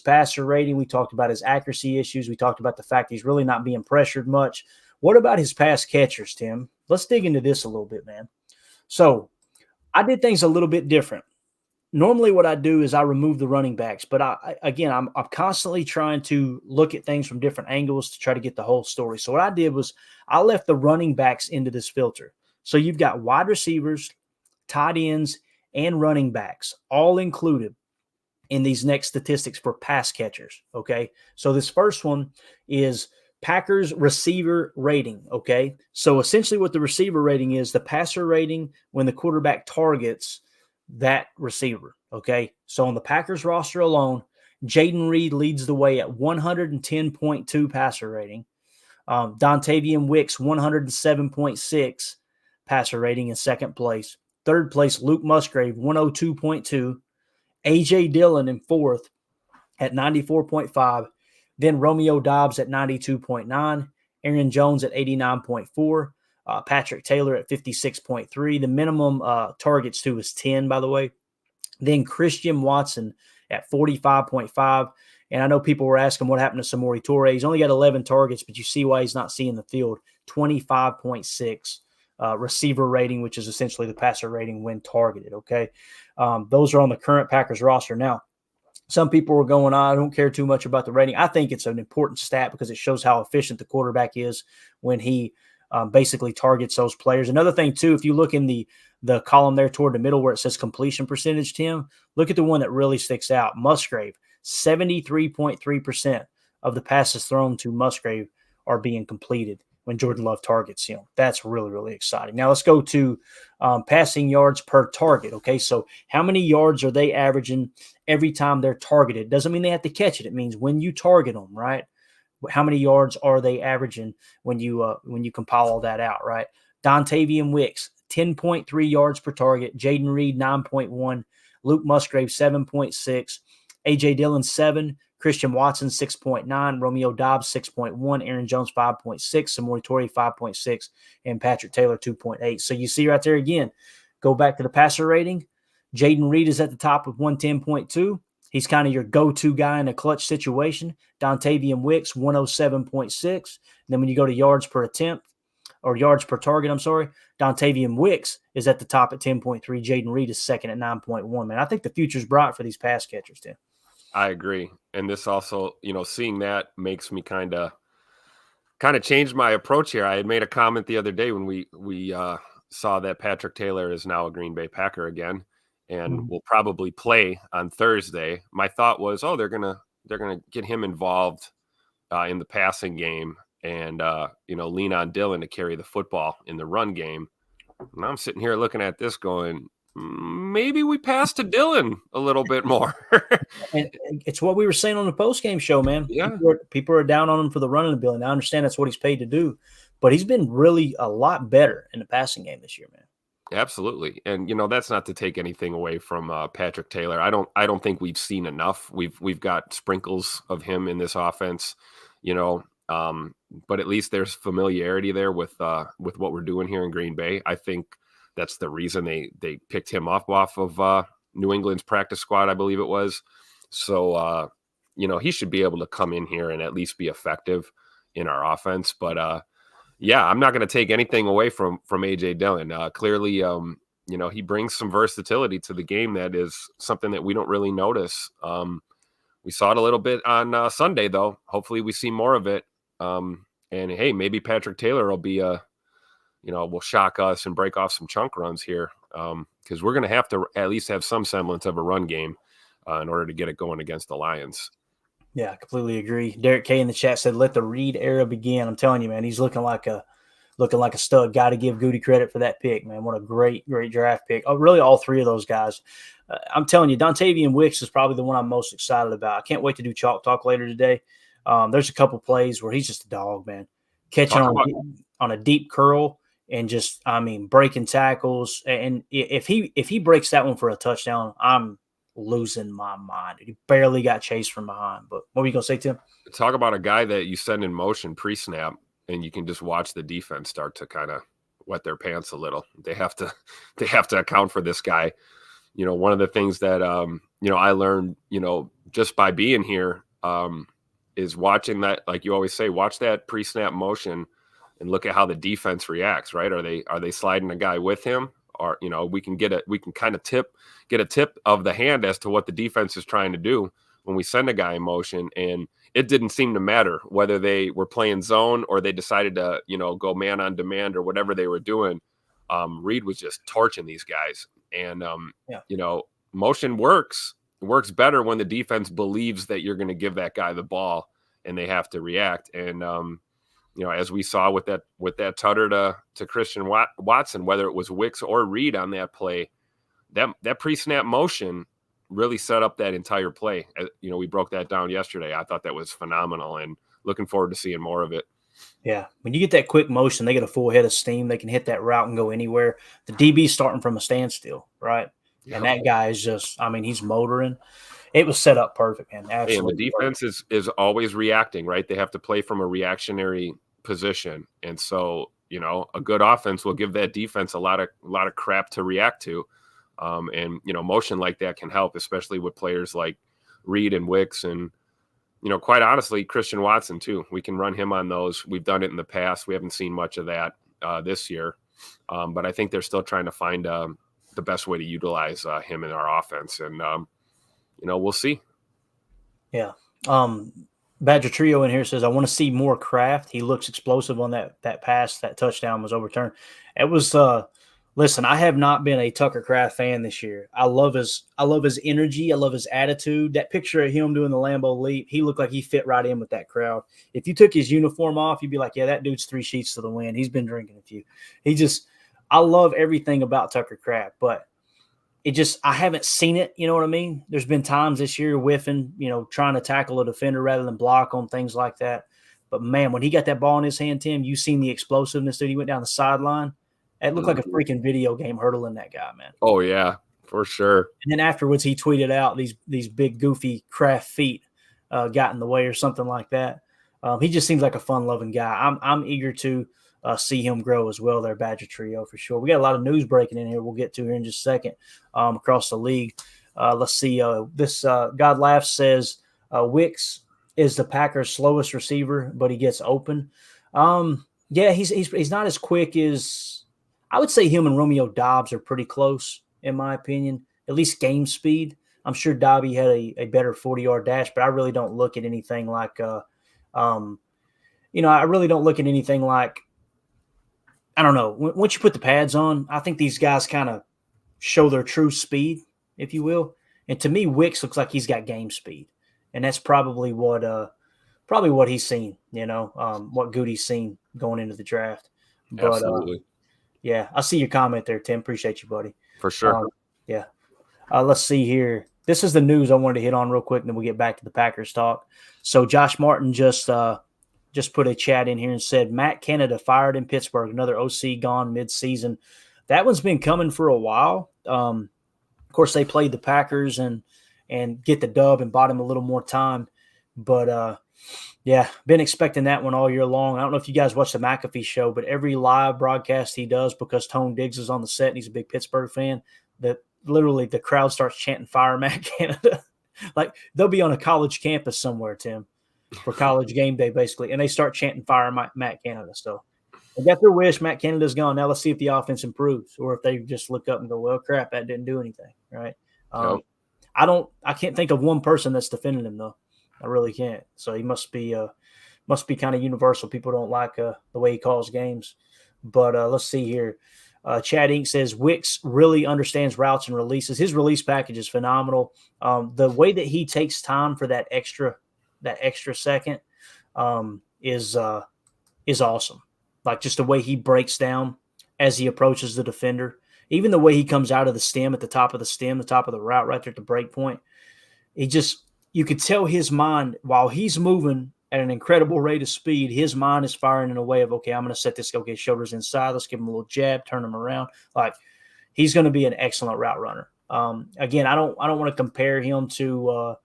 passer rating. We talked about his accuracy issues. We talked about the fact he's really not being pressured much. What about his pass catchers, Tim? Let's dig into this a little bit, man. So I did things a little bit different. Normally what I do is I remove the running backs, but I'm constantly trying to look at things from different angles to try to get the whole story. So what I did was I left the running backs into this filter. So you've got wide receivers, tight ends, and running backs all included in these next statistics for pass catchers, okay? So this first one is Packers receiver rating, okay? So essentially what the receiver rating is, the passer rating when the quarterback targets that receiver, okay? So on the Packers roster alone, Jaden Reed leads the way at 110.2 passer rating. Dontavian Wicks, 107.6 passer rating in second place. Third place, Luke Musgrave, 102.2. A.J. Dillon in fourth at 94.5. Then Romeo Dobbs at 92.9. Aaron Jones at 89.4. Patrick Taylor at 56.3. The minimum targets to is 10, by the way. Then Christian Watson at 45.5. And I know people were asking what happened to Samori Toure. He's only got 11 targets, but you see why he's not seeing the field. 25.6 receiver rating, which is essentially the passer rating when targeted, okay? Those are on the current Packers roster. Now, some people were going, I don't care too much about the rating. I think it's an important stat because it shows how efficient the quarterback is when he basically targets those players. Another thing, too, if you look in the column there toward the middle where it says completion percentage, Tim, look at the one that really sticks out. Musgrave, 73.3% of the passes thrown to Musgrave are being completed when Jordan Love targets him. That's really, really exciting. Now let's go to passing yards per target, okay? So how many yards are they averaging every time they're targeted? Doesn't mean they have to catch it. It means when you target them, right? How many yards are they averaging when you compile all that out, right? Dontavian Wicks, 10.3 yards per target. Jaden Reed, 9.1. Luke Musgrave, 7.6. A.J. Dillon, 7. Christian Watson, 6.9. Romeo Dobbs, 6.1. Aaron Jones, 5.6. Samori Toure, 5.6. And Patrick Taylor, 2.8. So you see right there again, go back to the passer rating. Jaden Reed is at the top with 110.2. He's kind of your go-to guy in a clutch situation. Dontavian Wicks, 107.6. Then when you go to yards per attempt, or yards per target, Dontavian Wicks is at the top at 10.3. Jaden Reed is second at 9.1. Man, I think the future's bright for these pass catchers, Tim. I agree. And this also, seeing that makes me kind of change my approach here. I had made a comment the other day when we saw that Patrick Taylor is now a Green Bay Packer again and will probably play on Thursday. My thought was, they're gonna get him involved in the passing game and lean on Dillon to carry the football in the run game. And I'm sitting here looking at this going, maybe we pass to Dillon a little bit more. And it's what we were saying on the post-game show, man. Yeah. People are down on him for the running ability. I understand that's what he's paid to do, but he's been really a lot better in the passing game this year, man. Absolutely. And, that's not to take anything away from Patrick Taylor. I don't think we've seen enough. We've got sprinkles of him in this offense, but at least there's familiarity there with what we're doing here in Green Bay. I think that's the reason they picked him off of New England's practice squad, I believe it was. So, he should be able to come in here and at least be effective in our offense. But, yeah, I'm not going to take anything away from A.J. Dillon. Clearly, he brings some versatility to the game that is something that we don't really notice. We saw it a little bit on Sunday, though. Hopefully we see more of it. And, hey, maybe Patrick Taylor will be will shock us and break off some chunk runs here because we're going to have to at least have some semblance of a run game in order to get it going against the Lions. Yeah, I completely agree. Derek K in the chat said, "Let the Reed era begin." I'm telling you, man, he's looking like a stud. Got to give Goody credit for that pick, man. What a great draft pick. Oh, really, all three of those guys. I'm telling you, Dontavian Wicks is probably the one I'm most excited about. I can't wait to do Chalk Talk later today. There's a couple plays where he's just a dog, man. Catching on a deep curl and just, breaking tackles. And if he breaks that one for a touchdown, I'm losing my mind. He barely got chased from behind. But what were you going to say, Tim? Talk about a guy that you send in motion pre-snap, and you can just watch the defense start to kind of wet their pants a little. They have to account for this guy. One of the things that I learned, just by being here, is watching that, like you always say, watch that pre-snap motion and look at how the defense reacts, right? Are they sliding a guy with him? Or, we can get a tip of the hand as to what the defense is trying to do when we send a guy in motion. And it didn't seem to matter whether they were playing zone or they decided to, go man on demand or whatever they were doing. Reed was just torching these guys. And, motion works. It works better when the defense believes that you're going to give that guy the ball and they have to react. And, as we saw with that tutter to Christian Watson, whether it was Wicks or Reed on that play, that pre-snap motion really set up that entire play. We broke that down yesterday. I thought that was phenomenal and looking forward to seeing more of it. Yeah. When you get that quick motion, they get a full head of steam. They can hit that route and go anywhere. The DB's starting from a standstill, right? Yep. And that guy is just, he's motoring. It was set up perfect, man. Absolutely. And the defense is always reacting, right? They have to play from a reactionary position. And so, a good offense will give that defense a lot of crap to react to. And motion like that can help, especially with players like Reed and Wicks and, quite honestly, Christian Watson too. We can run him on those. We've done it in the past. We haven't seen much of that this year. But I think they're still trying to find the best way to utilize him in our offense. And, we'll see. Yeah. Badger Trio in here says, I want to see more Kraft. He looks explosive on that pass. That touchdown was overturned. It was listen, I have not been a Tucker Kraft fan this year. I love his energy. I love his attitude. That picture of him doing the Lambeau leap, he looked like he fit right in with that crowd. If you took his uniform off, you'd be like, yeah, that dude's 3 sheets to the wind. He's been drinking a few. I love everything about Tucker Kraft, but I haven't seen it. You know what I mean? There's been times this year whiffing, trying to tackle a defender rather than block on things like that. But man, when he got that ball in his hand, Tim, you seen the explosiveness that he went down the sideline. It looked like a freaking video game hurdling that guy, man. Oh yeah, for sure. And then afterwards, he tweeted out these big goofy Kraft feet. got in the way or something like that. He just seems like a fun-loving guy. I'm eager to see him grow as well. Their Badger trio for sure. We got a lot of news breaking in here. We'll get to here in just a second across the league. Let's see. This God Laughs says Wicks is the Packers' slowest receiver, but he gets open. Yeah, he's not as quick as I would say. Him and Romeo Dobbs are pretty close in my opinion, at least game speed. I'm sure Dobby had a better 40-yard dash, but I really don't look at anything like, I really don't look at anything like, I don't know. Once you put the pads on, I think these guys kind of show their true speed, if you will. And to me, Wicks looks like he's got game speed, and that's probably what he's seen. What Goody's seen going into the draft. But Absolutely. yeah, I see your comment there, Tim. Appreciate you, buddy. For sure. Yeah. Let's see here. This is the news I wanted to hit on real quick, and then we'll get back to the Packers talk. So Josh Martin just put a chat in here and said, Matt Canada fired in Pittsburgh, another OC gone mid-season. That one's been coming for a while. Of course, they played the Packers and get the dub and bought him a little more time. But, yeah, been expecting that one all year long. I don't know if you guys watch the McAfee show, but every live broadcast he does, because Tone Diggs is on the set and he's a big Pittsburgh fan, that literally the crowd starts chanting fire Matt Canada. Like they'll be on a college campus somewhere, Tim, for college game day, basically. And they start chanting fire Matt Canada. So they got their wish. Matt Canada's gone. Now let's see if the offense improves, or if they just look up and go, well, crap, that didn't do anything. Right. I can't think of one person that's defending him though. I really can't. So he must be kind of universal. People don't like the way he calls games, but let's see here. Chad Inc. says Wicks really understands routes and releases. His release package is phenomenal. The way that he takes time for that extra second is awesome. Like just the way he breaks down as he approaches the defender, even the way he comes out of the stem at the top of the stem, the top of the route right there at the break point. You could tell his mind while he's moving at an incredible rate of speed, his mind is firing in a way of, okay, I'm going to set this, okay, shoulders inside. Let's give him a little jab, turn him around. Like he's going to be an excellent route runner. Again, I don't want to compare him to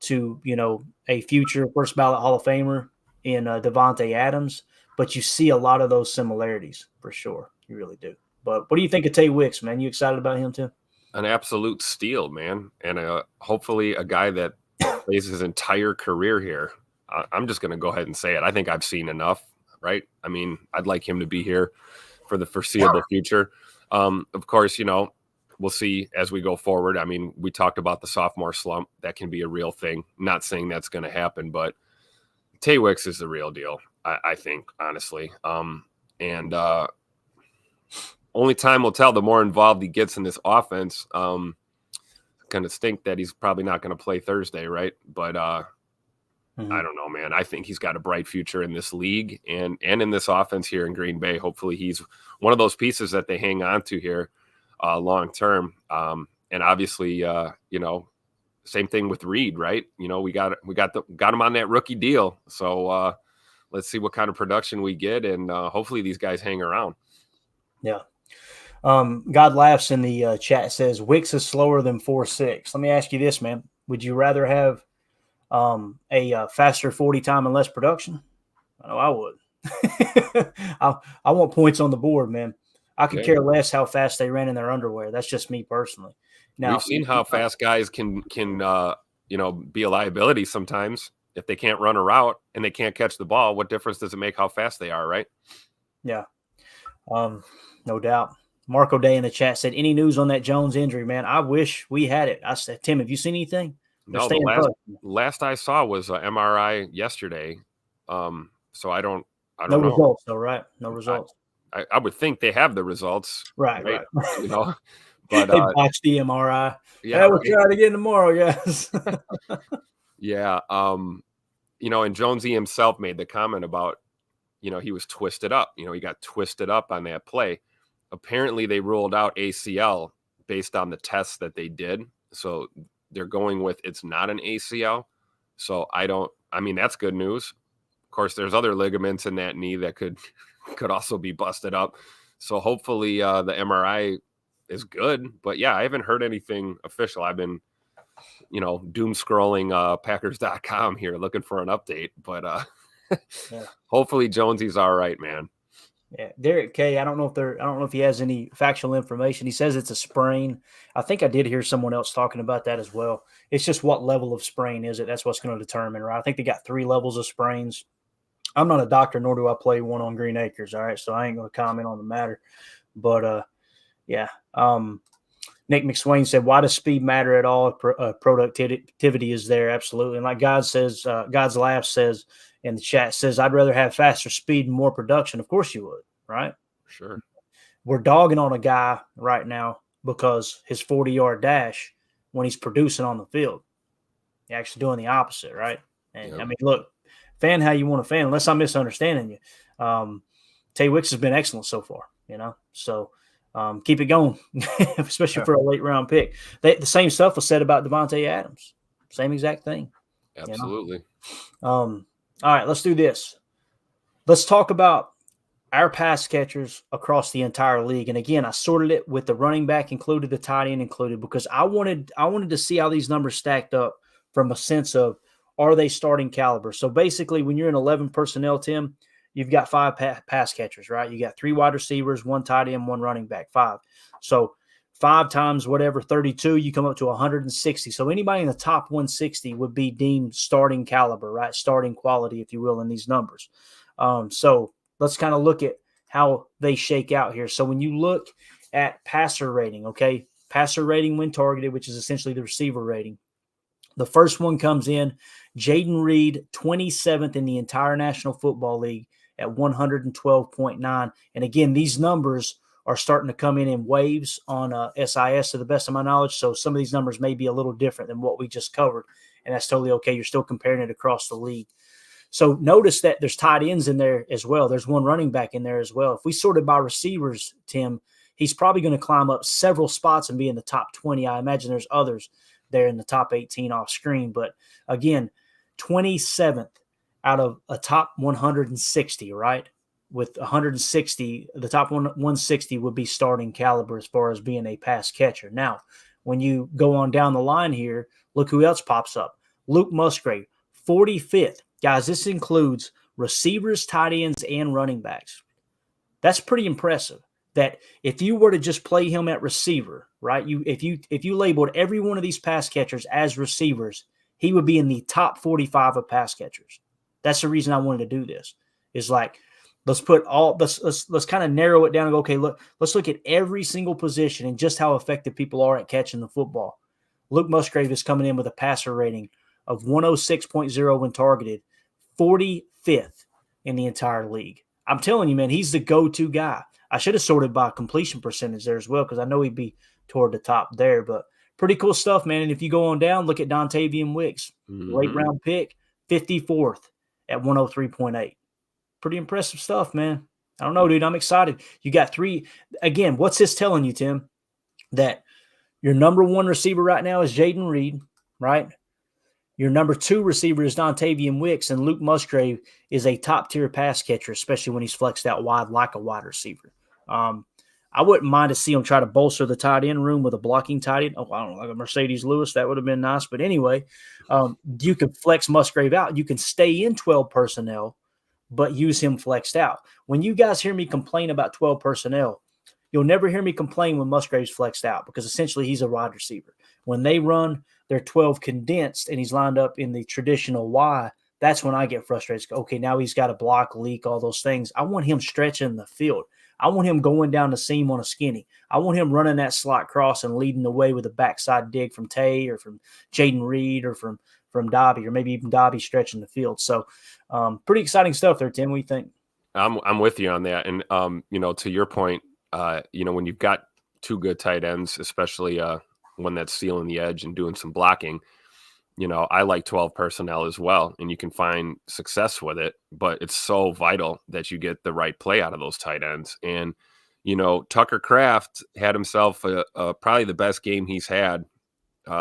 a future first ballot Hall of Famer in Devontae Adams, but you see a lot of those similarities for sure. You really do. But what do you think of Tay Wicks, man? You excited about him too? An absolute steal, man. And hopefully a guy that plays his entire career here. I'm just going to go ahead and say it. I think I've seen enough, right? I mean, I'd like him to be here for the foreseeable future. Of course, we'll see as we go forward. I mean, we talked about the sophomore slump. That can be a real thing. Not saying that's going to happen, but Tay Wicks is the real deal, I think, honestly. And only time will tell. The more involved he gets in this offense, kind of stink that he's probably not going to play Thursday, right? But I don't know, man. I think he's got a bright future in this league and in this offense here in Green Bay. Hopefully he's one of those pieces that they hang on to here long term. And obviously, same thing with Reed, right? We got him on that rookie deal. So let's see what kind of production we get, and hopefully these guys hang around. Yeah. God Laughs in the chat says Wicks is slower than 4.6. Let me ask you this, man. Would you rather have a faster 40 time and less production? I know I would. I want points on the board, man. I could care less how fast they ran in their underwear. That's just me personally. Now we've seen how fast guys can be a liability sometimes. If they can't run a route and they can't catch the ball, what difference does it make how fast they are, right? Yeah. No doubt. Marco Day in the chat said, any news on that Jones injury, man? I wish we had it. I said, Tim, have you seen anything? No, the last I saw was an MRI yesterday. So I don't know. No results though, right? No results. I would think they have the results. Right. But they watch the MRI. Yeah, we'll try it again tomorrow, guys. Yeah. And Jonesy himself made the comment about, he was twisted up. He got twisted up on that play. Apparently they ruled out ACL based on the tests that they did. So they're going with it's not an ACL. So that's good news. Of course, there's other ligaments in that knee that could also be busted up. So hopefully the MRI is good. But yeah, I haven't heard anything official. I've been doom scrolling Packers.com here looking for an update. But Yeah. hopefully Jonesy's all right, man. Yeah, Derek K. I don't know if he has any factual information. He says it's a sprain. I think I did hear someone else talking about that as well. It's just what level of sprain is it? That's what's going to determine, right? I think they got 3 levels of sprains. I'm not a doctor, nor do I play one on Green Acres. All right, so I ain't going to comment on the matter. But yeah. Nick McSwain said, "Why does speed matter at all? Productivity is there, absolutely." And like God says, God's laugh says in the chat says, "I'd rather have faster speed and more production." Of course you would, right? Sure. We're dogging on a guy right now because his 40-yard dash when he's producing on the field, he's actually doing the opposite, right? And Yep. I mean, look, fan how you want to fan, unless I'm misunderstanding you. Tay Wicks has been excellent so far, so. Keep it going, especially for a late round pick. The same stuff was said about Devontae Adams. Same exact thing. Absolutely. All right, let's do this. Let's talk about our pass catchers across the entire league. And again, I sorted it with the running back included, the tight end included, because I wanted to see how these numbers stacked up from a sense of, are they starting caliber? So basically, when you're in 11 personnel, Tim, you've got 5 pass catchers, right? You got 3 wide receivers, 1 tight end, 1 running back, 5. So 5 times whatever, 32, you come up to 160. So anybody in the top 160 would be deemed starting caliber, right? Starting quality, if you will, in these numbers. So let's kind of look at how they shake out here. So when you look at passer rating, okay, passer rating when targeted, which is essentially the receiver rating, the first one comes in, Jaden Reed, 27th in the entire National Football League at 112.9. And again, these numbers are starting to come in waves on SIS to the best of my knowledge. So some of these numbers may be a little different than what we just covered. And that's totally okay. You're still comparing it across the league. So notice that there's tight ends in there as well. There's 1 running back in there as well. If we sorted by receivers, Tim, he's probably going to climb up several spots and be in the top 20. I imagine there's others there in the top 18 off screen. But again, 27th out of a top 160, right? With 160, the top 160 would be starting caliber as far as being a pass catcher. Now, when you go on down the line here, look who else pops up. Luke Musgrave, 45th. Guys, this includes receivers, tight ends, and running backs. That's pretty impressive. That if you were to just play him at receiver, right? If you labeled every one of these pass catchers as receivers, he would be in the top 45 of pass catchers. That's the reason I wanted to do this. Is like, let's kind of narrow it down and go, okay, let's look at every single position and just how effective people are at catching the football. Luke Musgrave is coming in with a passer rating of 106.0 when targeted, 45th in the entire league. I'm telling you, man, he's the go-to guy. I should have sorted by completion percentage there as well, because I know he'd be toward the top there. But pretty cool stuff, man. And if you go on down, look at Dontavian Wicks, late round pick, 54th at 103.8. Pretty impressive stuff, man. I don't know, dude. I'm excited. You got 3. Again, what's this telling you, Tim? That your number 1 receiver right now is Jaden Reed, right? Your number 2 receiver is Dontavian Wicks, and Luke Musgrave is a top-tier pass catcher, especially when he's flexed out wide like a wide receiver. I wouldn't mind to see him try to bolster the tight end room with a blocking tight end. Oh, I don't know, like a Mercedes Lewis. That would have been nice. But anyway, you can flex Musgrave out. You can stay in 12 personnel, but use him flexed out. When you guys hear me complain about 12 personnel, you'll never hear me complain when Musgrave's flexed out, because essentially he's a wide receiver. When they run their 12 condensed and he's lined up in the traditional Y, that's when I get frustrated. Okay, now he's got to block, leak, all those things. I want him stretching the field. I want him going down the seam on a skinny. I want him running that slot cross and leading the way with a backside dig from Tay or from Jaden Reed or from Dobby, or maybe even Dobby stretching the field. So pretty exciting stuff there, Tim. What do you think? I'm with you on that. And, to your point, when you've got 2 good tight ends, especially one that's sealing the edge and doing some blocking, I like 12 personnel as well, and you can find success with it, but it's so vital that you get the right play out of those tight ends. And, Tucker Kraft had himself probably the best game he's had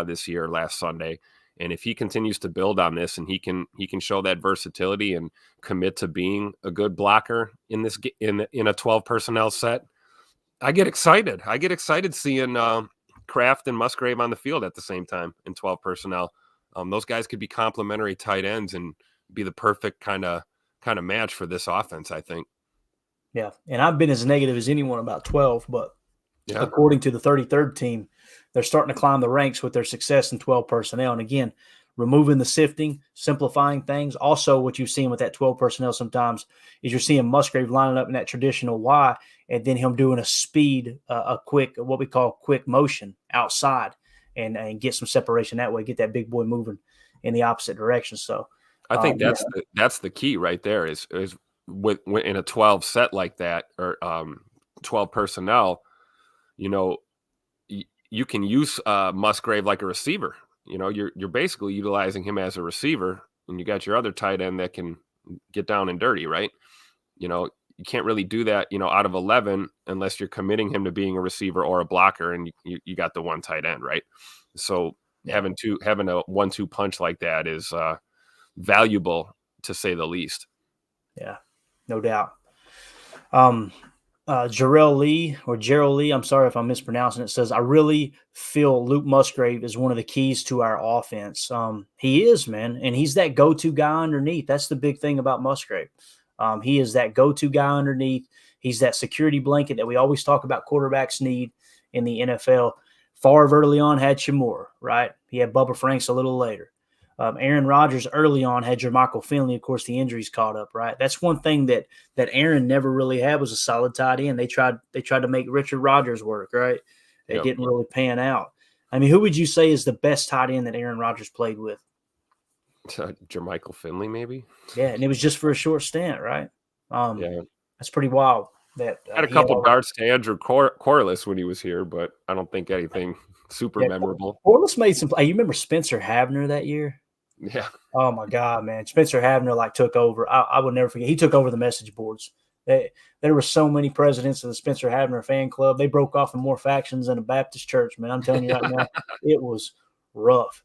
this year last Sunday. And if he continues to build on this and he can show that versatility and commit to being a good blocker in a 12 personnel set, I get excited. I get excited seeing Kraft and Musgrave on the field at the same time in 12 personnel. Those guys could be complementary tight ends and be the perfect kind of match for this offense, I think. Yeah, and I've been as negative as anyone about 12, but Yeah. according to the 33rd team, they're starting to climb the ranks with their success in 12 personnel. And again, removing the sifting, simplifying things. Also, what you've seen with that 12 personnel sometimes is you're seeing Musgrave lining up in that traditional Y and then him doing a speed, a quick, what we call quick motion outside and get some separation that way, get that big boy moving in the opposite direction. So I think that's the key right there is in a 12 set like that or 12 personnel, you know, you can use Musgrave like a receiver. You know, you're basically utilizing him as a receiver, and you got your other tight end that can get down and dirty, right? You know, you can't really do that, you know, out of 11 unless you're committing him to being a receiver or a blocker, and you got the one tight end, right? So having a 1-2 punch like that is valuable to say the least. Yeah, no doubt. Gerald Lee, I'm sorry if I'm mispronouncing it, says, I really feel Luke Musgrave is one of the keys to our offense. He is, man, and he's that go-to guy underneath. That's the big thing about Musgrave. He is that go-to guy underneath. He's that security blanket that we always talk about quarterbacks need in the NFL. Favre early on had Shimura, right? He had Bubba Franks a little later. Aaron Rodgers early on had Jermichael Finley. Of course, the injuries caught up, right? That's one thing that Aaron never really had was a solid tight end. They tried to make Richard Rodgers work, right? It didn't really pan out. I mean, who would you say is the best tight end that Aaron Rodgers played with? Jermichael Finley, maybe. Yeah, and it was just for a short stint, right? That's pretty wild. That had a couple darts to Andrew Corliss when he was here, but I don't think anything super memorable. Corliss made some play. You remember Spencer Havner that year? Yeah. Oh my God, man! Spencer Havner took over. I would never forget. He took over the message boards. There were so many presidents of the Spencer Havner fan club. They broke off in more factions than a Baptist church, man. I'm telling you right now, it was rough.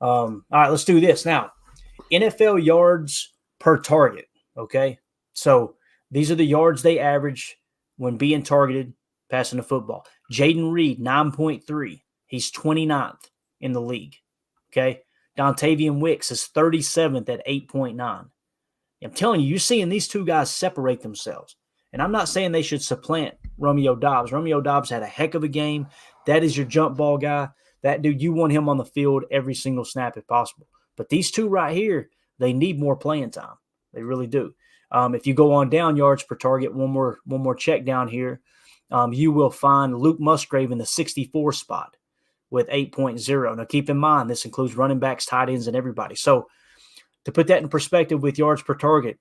All right, let's do this now. NFL yards per target. Okay, so these are the yards they average when being targeted passing the football. Jaden Reed, 9.3. He's 29th in the league. Okay. Dontavian Wicks is 37th at 8.9. I'm telling you, you're seeing these two guys separate themselves. And I'm not saying they should supplant Romeo Doubs. Romeo Doubs had a heck of a game. That is your jump ball guy. That dude, you want him on the field every single snap if possible. But these two right here, they need more playing time. They really do. If you go on down yards per target, one more check down here, you will find Luke Musgrave in the 64 spot with 8.0. Now, keep in mind, this includes running backs, tight ends, and everybody. So to put that in perspective with yards per target,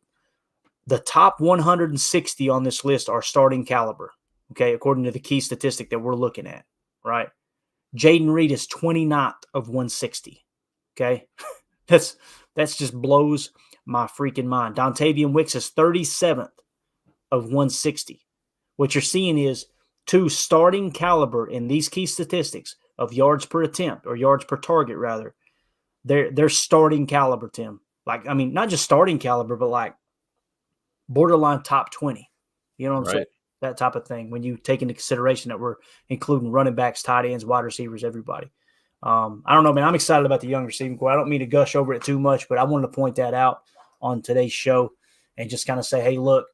the top 160 on this list are starting caliber, okay, according to the key statistic that we're looking at, right? Jaden Reed is 29th of 160, okay? That's just blows my freaking mind. Dontavian Wicks is 37th of 160. What you're seeing is two starting caliber in these key statistics of yards per attempt or yards per target, rather. They're starting caliber, Tim. Not just starting caliber, but borderline top 20. You know what I'm saying? That type of thing when you take into consideration that we're including running backs, tight ends, wide receivers, everybody. I don't know, man. I'm excited about the young receiving core. I don't mean to gush over it too much, but I wanted to point that out on today's show and just kind of say, hey, look,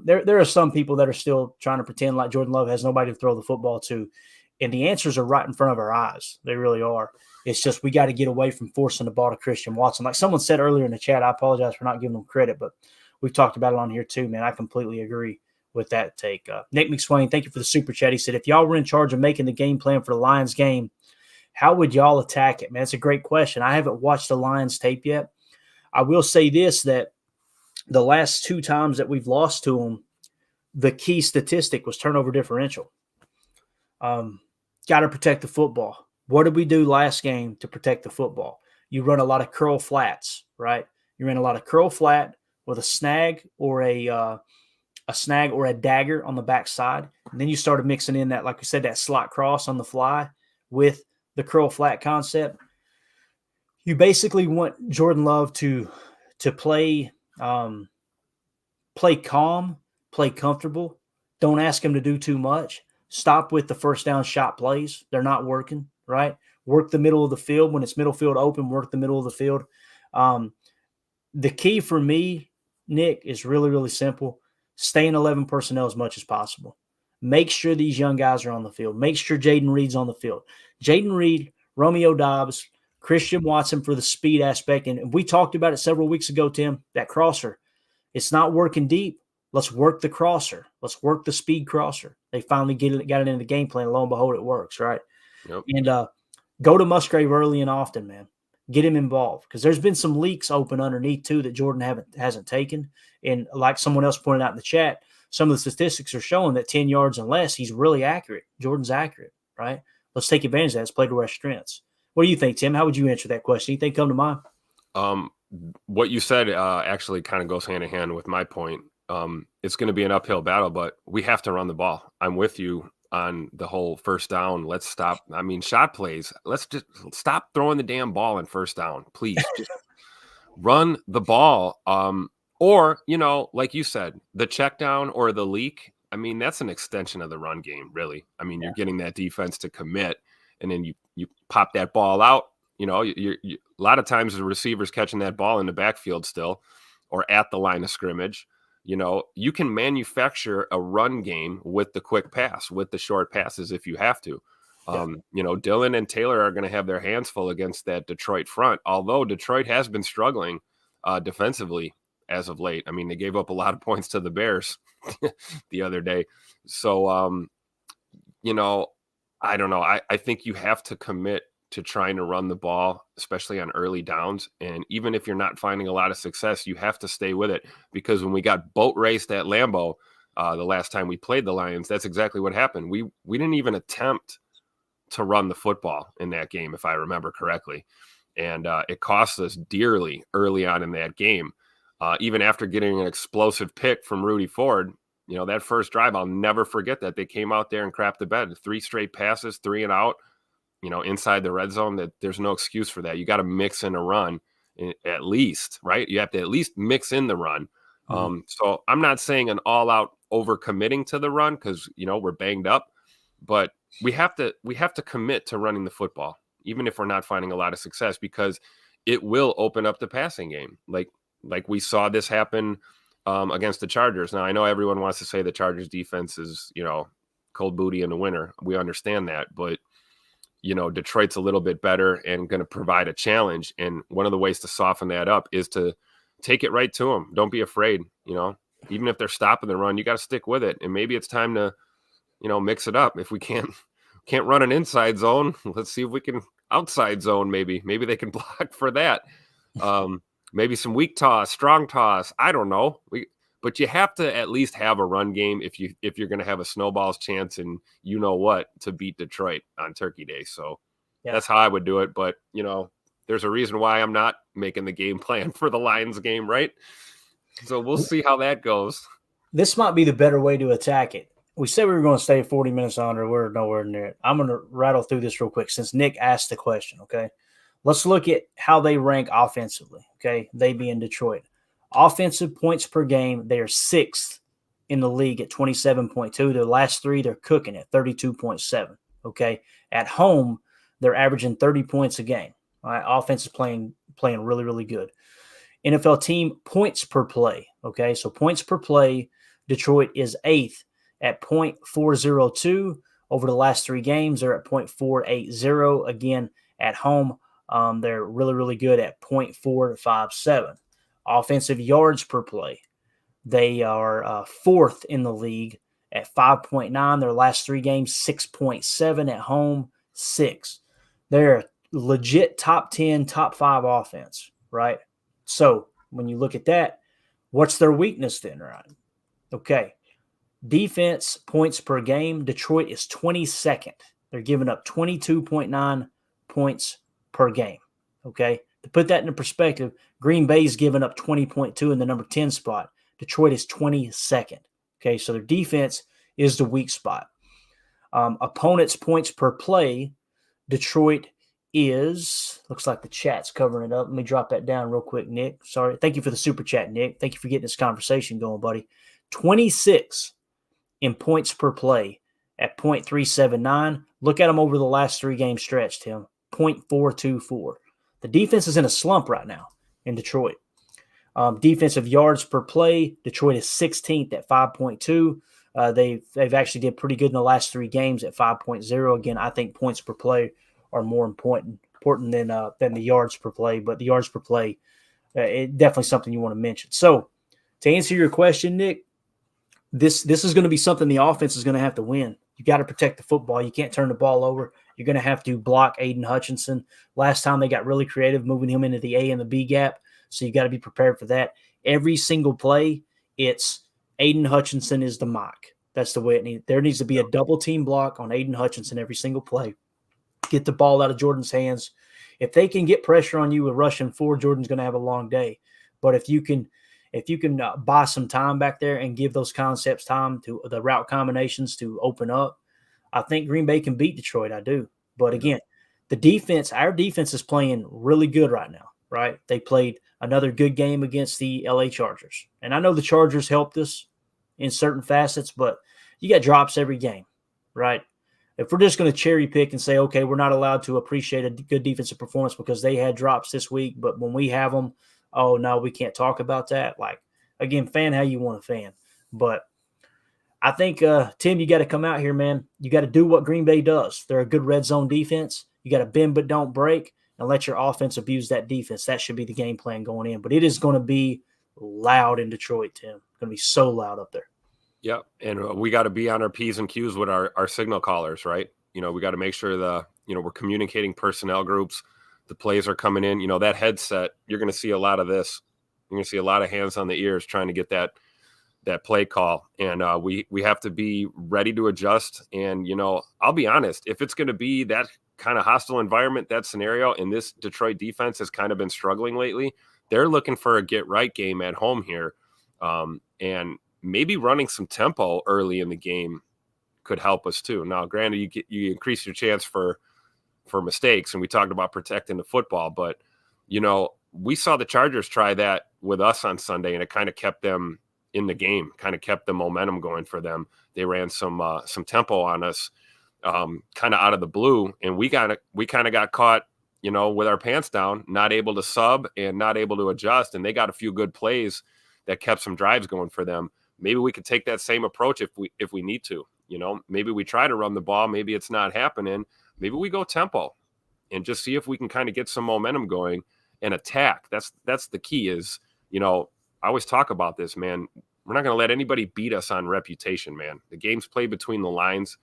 there are some people that are still trying to pretend like Jordan Love has nobody to throw the football to. And the answers are right in front of our eyes. They really are. It's just we got to get away from forcing the ball to Christian Watson. Like someone said earlier in the chat, I apologize for not giving them credit, but we've talked about it on here too, man. I completely agree with that take. Nick McSwain, thank you for the super chat. He said, if y'all were in charge of making the game plan for the Lions game, how would y'all attack it? Man, it's a great question. I haven't watched the Lions tape yet. I will say this, that the last two times that we've lost to them, the key statistic was turnover differential. Got to protect the football. What did we do last game to protect the football? You run a lot of curl flats, right? You ran a lot of curl flat with a snag or a dagger on the backside. And then you started mixing in that, like we said, that slot cross on the fly with the curl flat concept. You basically want Jordan Love to play calm, play comfortable. Don't ask him to do too much, Stop with the first down shot plays. They're not working, right? Work the middle of the field. When it's middle field open, work the middle of the field. The key for me, Nick, is really, really simple. Stay in 11 personnel as much as possible. Make sure these young guys are on the field. Make sure Jaden Reed's on the field. Jaden Reed, Romeo Dobbs, Christian Watson for the speed aspect. And we talked about it several weeks ago, Tim, that crosser. It's not working deep. Let's work the crosser. Let's work the speed crosser. They finally got it in the game plan. Lo and behold, it works, right? Yep. And go to Musgrave early and often, man. Get him involved, because there's been some leaks open underneath too that Jordan hasn't taken. And like someone else pointed out in the chat, some of the statistics are showing that 10 yards and less, he's really accurate. Jordan's accurate, right? Let's take advantage of that. Let's play to our strengths. What do you think, Tim? How would you answer that question? Anything come to mind? What you said actually kind of goes hand in hand with my point. It's going to be an uphill battle, but we have to run the ball. I'm with you on the whole first down. Let's stop. I mean, shot plays. Let's just stop throwing the damn ball in first down, please. Just run the ball. Or, like you said, the check down or the leak. I mean, that's an extension of the run game, really. I mean, You're getting that defense to commit, and then you pop that ball out. A lot of times the receiver's catching that ball in the backfield still, or at the line of scrimmage. You can manufacture a run game with the quick pass, with the short passes if you have to. Dylan and Taylor are going to have their hands full against that Detroit front, although Detroit has been struggling defensively as of late. I mean, they gave up a lot of points to the Bears the other day. So, I don't know. I think you have to commit to trying to run the ball, especially on early downs. And even if you're not finding a lot of success, you have to stay with it, because when we got boat raced at Lambeau the last time we played the Lions, that's exactly what happened. We didn't even attempt to run the football in that game, if I remember correctly. And it cost us dearly early on in that game. Even after getting an explosive pick from Rudy Ford, that first drive, I'll never forget that. They came out there and crapped the bed. 3 straight passes, 3 and out. Inside the red zone, that there's no excuse for that. You got to mix in a run at least, right? You have to at least mix in the run. Mm-hmm. So I'm not saying an all out overcommitting to the run, because, we're banged up, but we have to commit to running the football, even if we're not finding a lot of success, because it will open up the passing game. Like we saw this happen against the Chargers. Now, I know everyone wants to say the Chargers defense is, cold booty in the winter. We understand that, but Detroit's a little bit better and going to provide a challenge. And one of the ways to soften that up is to take it right to them. Don't be afraid. Even if they're stopping the run, you got to stick with it. And maybe it's time to, mix it up. If we can't run an inside zone, let's see if we can outside zone. Maybe they can block for that. Maybe some weak toss, strong toss. I don't know. But you have to at least have a run game if you're going to have a snowball's chance and to beat Detroit on Turkey Day. So That's how I would do it. But, there's a reason why I'm not making the game plan for the Lions game, right? So we'll see how that goes. This might be the better way to attack it. We said we were going to stay 40 minutes under. We're nowhere near it. I'm going to rattle through this real quick since Nick asked the question, okay? Let's look at how they rank offensively, okay? They being Detroit. Offensive points per game, they are 6th in the league at 27.2. Their last 3, they're cooking at 32.7, okay? At home, they're averaging 30 points a game. All right? Offense is playing really, really good. NFL team points per play, okay? So points per play, Detroit is 8th at 0.402. Over the last 3 games, they're at 0.480. Again, at home, they're really, really good at 0.457. Offensive yards per play, they are 4th in the league at 5.9. Their last 3 games, 6.7 at home, 6. They're legit top 10, top 5 offense, right? So when you look at that, what's their weakness then, right? Okay. Defense points per game, Detroit is 22nd. They're giving up 22.9 points per game, okay? To put that into perspective, Green Bay's giving up 20.2 in the number 10 spot. Detroit is 22nd. Okay, so their defense is the weak spot. Opponents' points per play, Detroit is, looks like the chat's covering it up. Let me drop that down real quick, Nick. Sorry. Thank you for the super chat, Nick. Thank you for getting this conversation going, buddy. 26 in points per play. at 0.379. Look at them over the last 3-game stretch, Tim. 0.424. The defense is in a slump right now in Detroit. Defensive yards per play, Detroit is 16th at 5.2. They've actually did pretty good in the last 3 games at 5.0. Again, I think points per play are more important than the yards per play, but the yards per play, it definitely something you want to mention. So to answer your question, Nick, this is going to be something the offense is going to have to win. You got to protect the football. You can't turn the ball over. You're going to have to block Aiden Hutchinson. Last time they got really creative, moving him into the A and the B gap. So you got to be prepared for that. Every single play, it's Aiden Hutchinson is the mock. That's the way it needs. There needs to be a double team block on Aiden Hutchinson every single play. Get the ball out of Jordan's hands. If they can get pressure on you with rushing 4, Jordan's going to have a long day. But if you can buy some time back there and give those concepts time to the route combinations to open up, I think Green Bay can beat Detroit. I do. But again, our defense is playing really good right now, right? They played another good game against the LA Chargers. And I know the Chargers helped us in certain facets, but you got drops every game, right? If we're just going to cherry pick and say, okay, we're not allowed to appreciate a good defensive performance because they had drops this week, but when we have them, oh, no, we can't talk about that. Like, again, fan how you want to fan. But I think, Tim, you got to come out here, man. You got to do what Green Bay does. They're a good red zone defense. You got to bend but don't break and let your offense abuse that defense. That should be the game plan going in. But it is going to be loud in Detroit, Tim. It's going to be so loud up there. Yep, and we got to be on our P's and Q's with our signal callers, right? We got to make sure we're communicating personnel groups. The plays are coming in. That headset, you're going to see a lot of this. You're going to see a lot of hands on the ears trying to get that play call. And we have to be ready to adjust. And, I'll be honest, if it's going to be that kind of hostile environment, that scenario, and this Detroit defense has kind of been struggling lately, they're looking for a get-right game at home here. And maybe running some tempo early in the game could help us too. Now, granted, you increase your chance for mistakes, and we talked about protecting the football, but we saw the Chargers try that with us on Sunday, and it kind of kept them in the game, kind of kept the momentum going for them. They ran some tempo on us, kind of out of the blue, and we kind of got caught, with our pants down, not able to sub and not able to adjust, and they got a few good plays that kept some drives going for them. Maybe we could take that same approach if we need to. Maybe we try to run the ball. Maybe it's not happening. Maybe we go tempo and just see if we can kind of get some momentum going and attack. That's the key is, I always talk about this, man. We're not going to let anybody beat us on reputation, man. The game's played between the lines.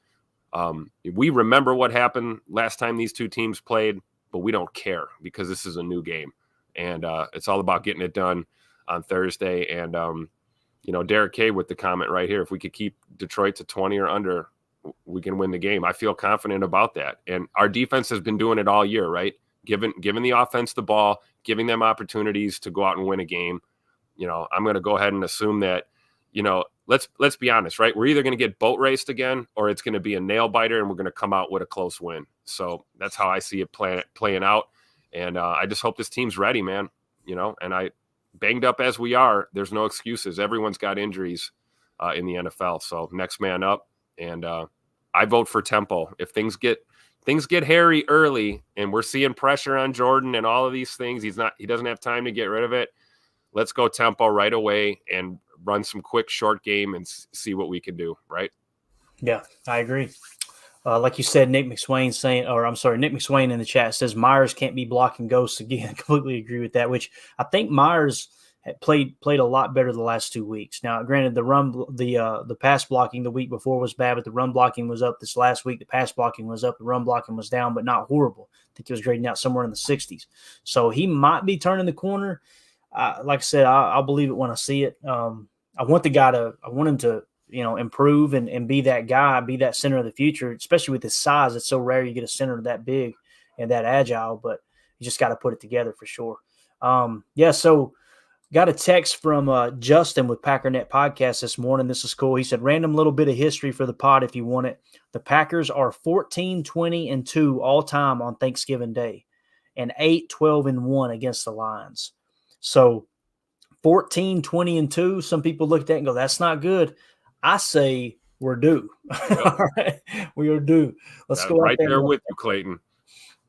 We remember what happened last time these two teams played, but we don't care because this is a new game. And it's all about getting it done on Thursday. And, Derek K with the comment right here, if we could keep Detroit to 20 or under, we can win the game. I feel confident about that. And our defense has been doing it all year, right? Giving the offense the ball, giving them opportunities to go out and win a game. I'm going to go ahead and assume that, let's be honest, right? We're either going to get boat raced again or it's going to be a nail biter and we're going to come out with a close win. So that's how I see it playing out. And I just hope this team's ready, man. And banged up as we are, there's no excuses. Everyone's got injuries in the NFL. So next man up. And I vote for tempo. If things get hairy early and we're seeing pressure on Jordan and all of these things, he doesn't have time to get rid of it. Let's go tempo right away and run some quick short game and see what we can do. Right. Yeah, I agree. Like you said, Nick McSwain in the chat says Myers can't be blocking ghosts again. I completely agree with that, which I think Myers had played a lot better the last 2 weeks. Now, granted, the pass blocking the week before was bad, but the run blocking was up this last week. The pass blocking was up, the run blocking was down, but not horrible. I think he was grading out somewhere in the 60s. So he might be turning the corner. Like I said, I'll believe it when I see it. I want him to improve and be that guy, be that center of the future, especially with his size. It's so rare you get a center that big and that agile, but you just got to put it together for sure. So got a text from Justin with Packernet Podcast this morning. This is cool. He said, random little bit of history for the pod if you want it. The Packers are 14-20-2 all time on Thanksgiving Day and 8-12-1 against the Lions. So 14-20-2, some people look at that and go, that's not good. I say we're due. Yep. All right, we are due. Let's go right out there with you, Clayton.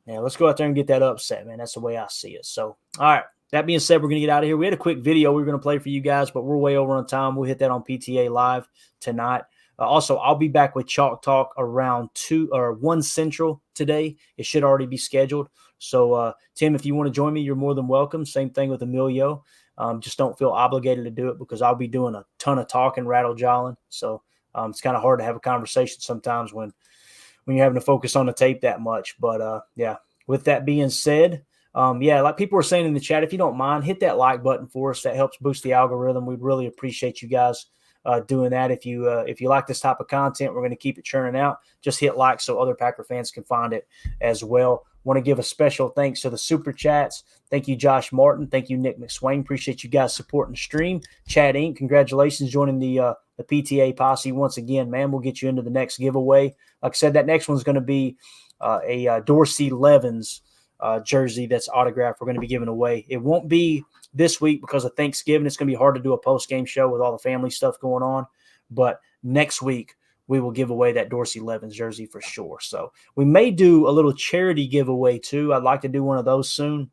Yeah, let's go out there and get that upset, man. That's the way I see it. So, all right. That being said, we're going to get out of here. We had a quick video we were going to play for you guys, but we're way over on time. We'll hit that on PTA Live tonight. Also, I'll be back with Chalk Talk around 2 or 1 Central today. It should already be scheduled. So, Tim, if you want to join me, you're more than welcome. Same thing with Emilio. Just don't feel obligated to do it because I'll be doing a ton of talking, rattle jawing. So it's kind of hard to have a conversation sometimes when you're having to focus on the tape that much. But yeah, with that being said, yeah, like people were saying in the chat, if you don't mind, hit that like button for us. That helps boost the algorithm. We'd really appreciate you guys doing that. If you like this type of content, we're going to keep it churning out. Just hit like so other Packer fans can find it as well. Want to give a special thanks to the super chats. Thank you, Josh Martin. Thank you, Nick McSwain. Appreciate you guys supporting the stream. Chad Inc., congratulations joining the PTA posse once again, man. We'll get you into the next giveaway. Like I said, that next one's going to be a Dorsey Levens jersey that's autographed. We're going to be giving away. It won't be this week because of Thanksgiving. It's going to be hard to do a post-game show with all the family stuff going on. But next week, we will give away that Dorsey Levens jersey for sure. So we may do a little charity giveaway too. I'd like to do one of those soon.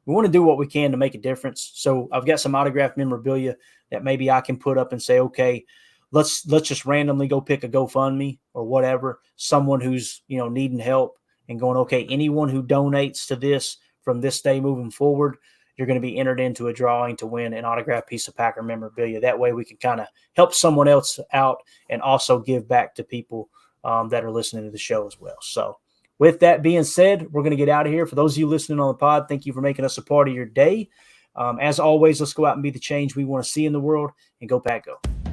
We want to do what we can to make a difference. So I've got some autographed memorabilia that maybe I can put up and say, okay, let's just randomly go pick a GoFundMe or whatever, someone who's, needing help and going, okay, anyone who donates to this from this day moving forward, you're going to be entered into a drawing to win an autographed piece of Packer memorabilia. That way we can kind of help someone else out and also give back to people that are listening to the show as well. So with that being said, we're going to get out of here. For those of you listening on the pod, thank you for making us a part of your day. As always, let's go out and be the change we want to see in the world, and go Pack Go.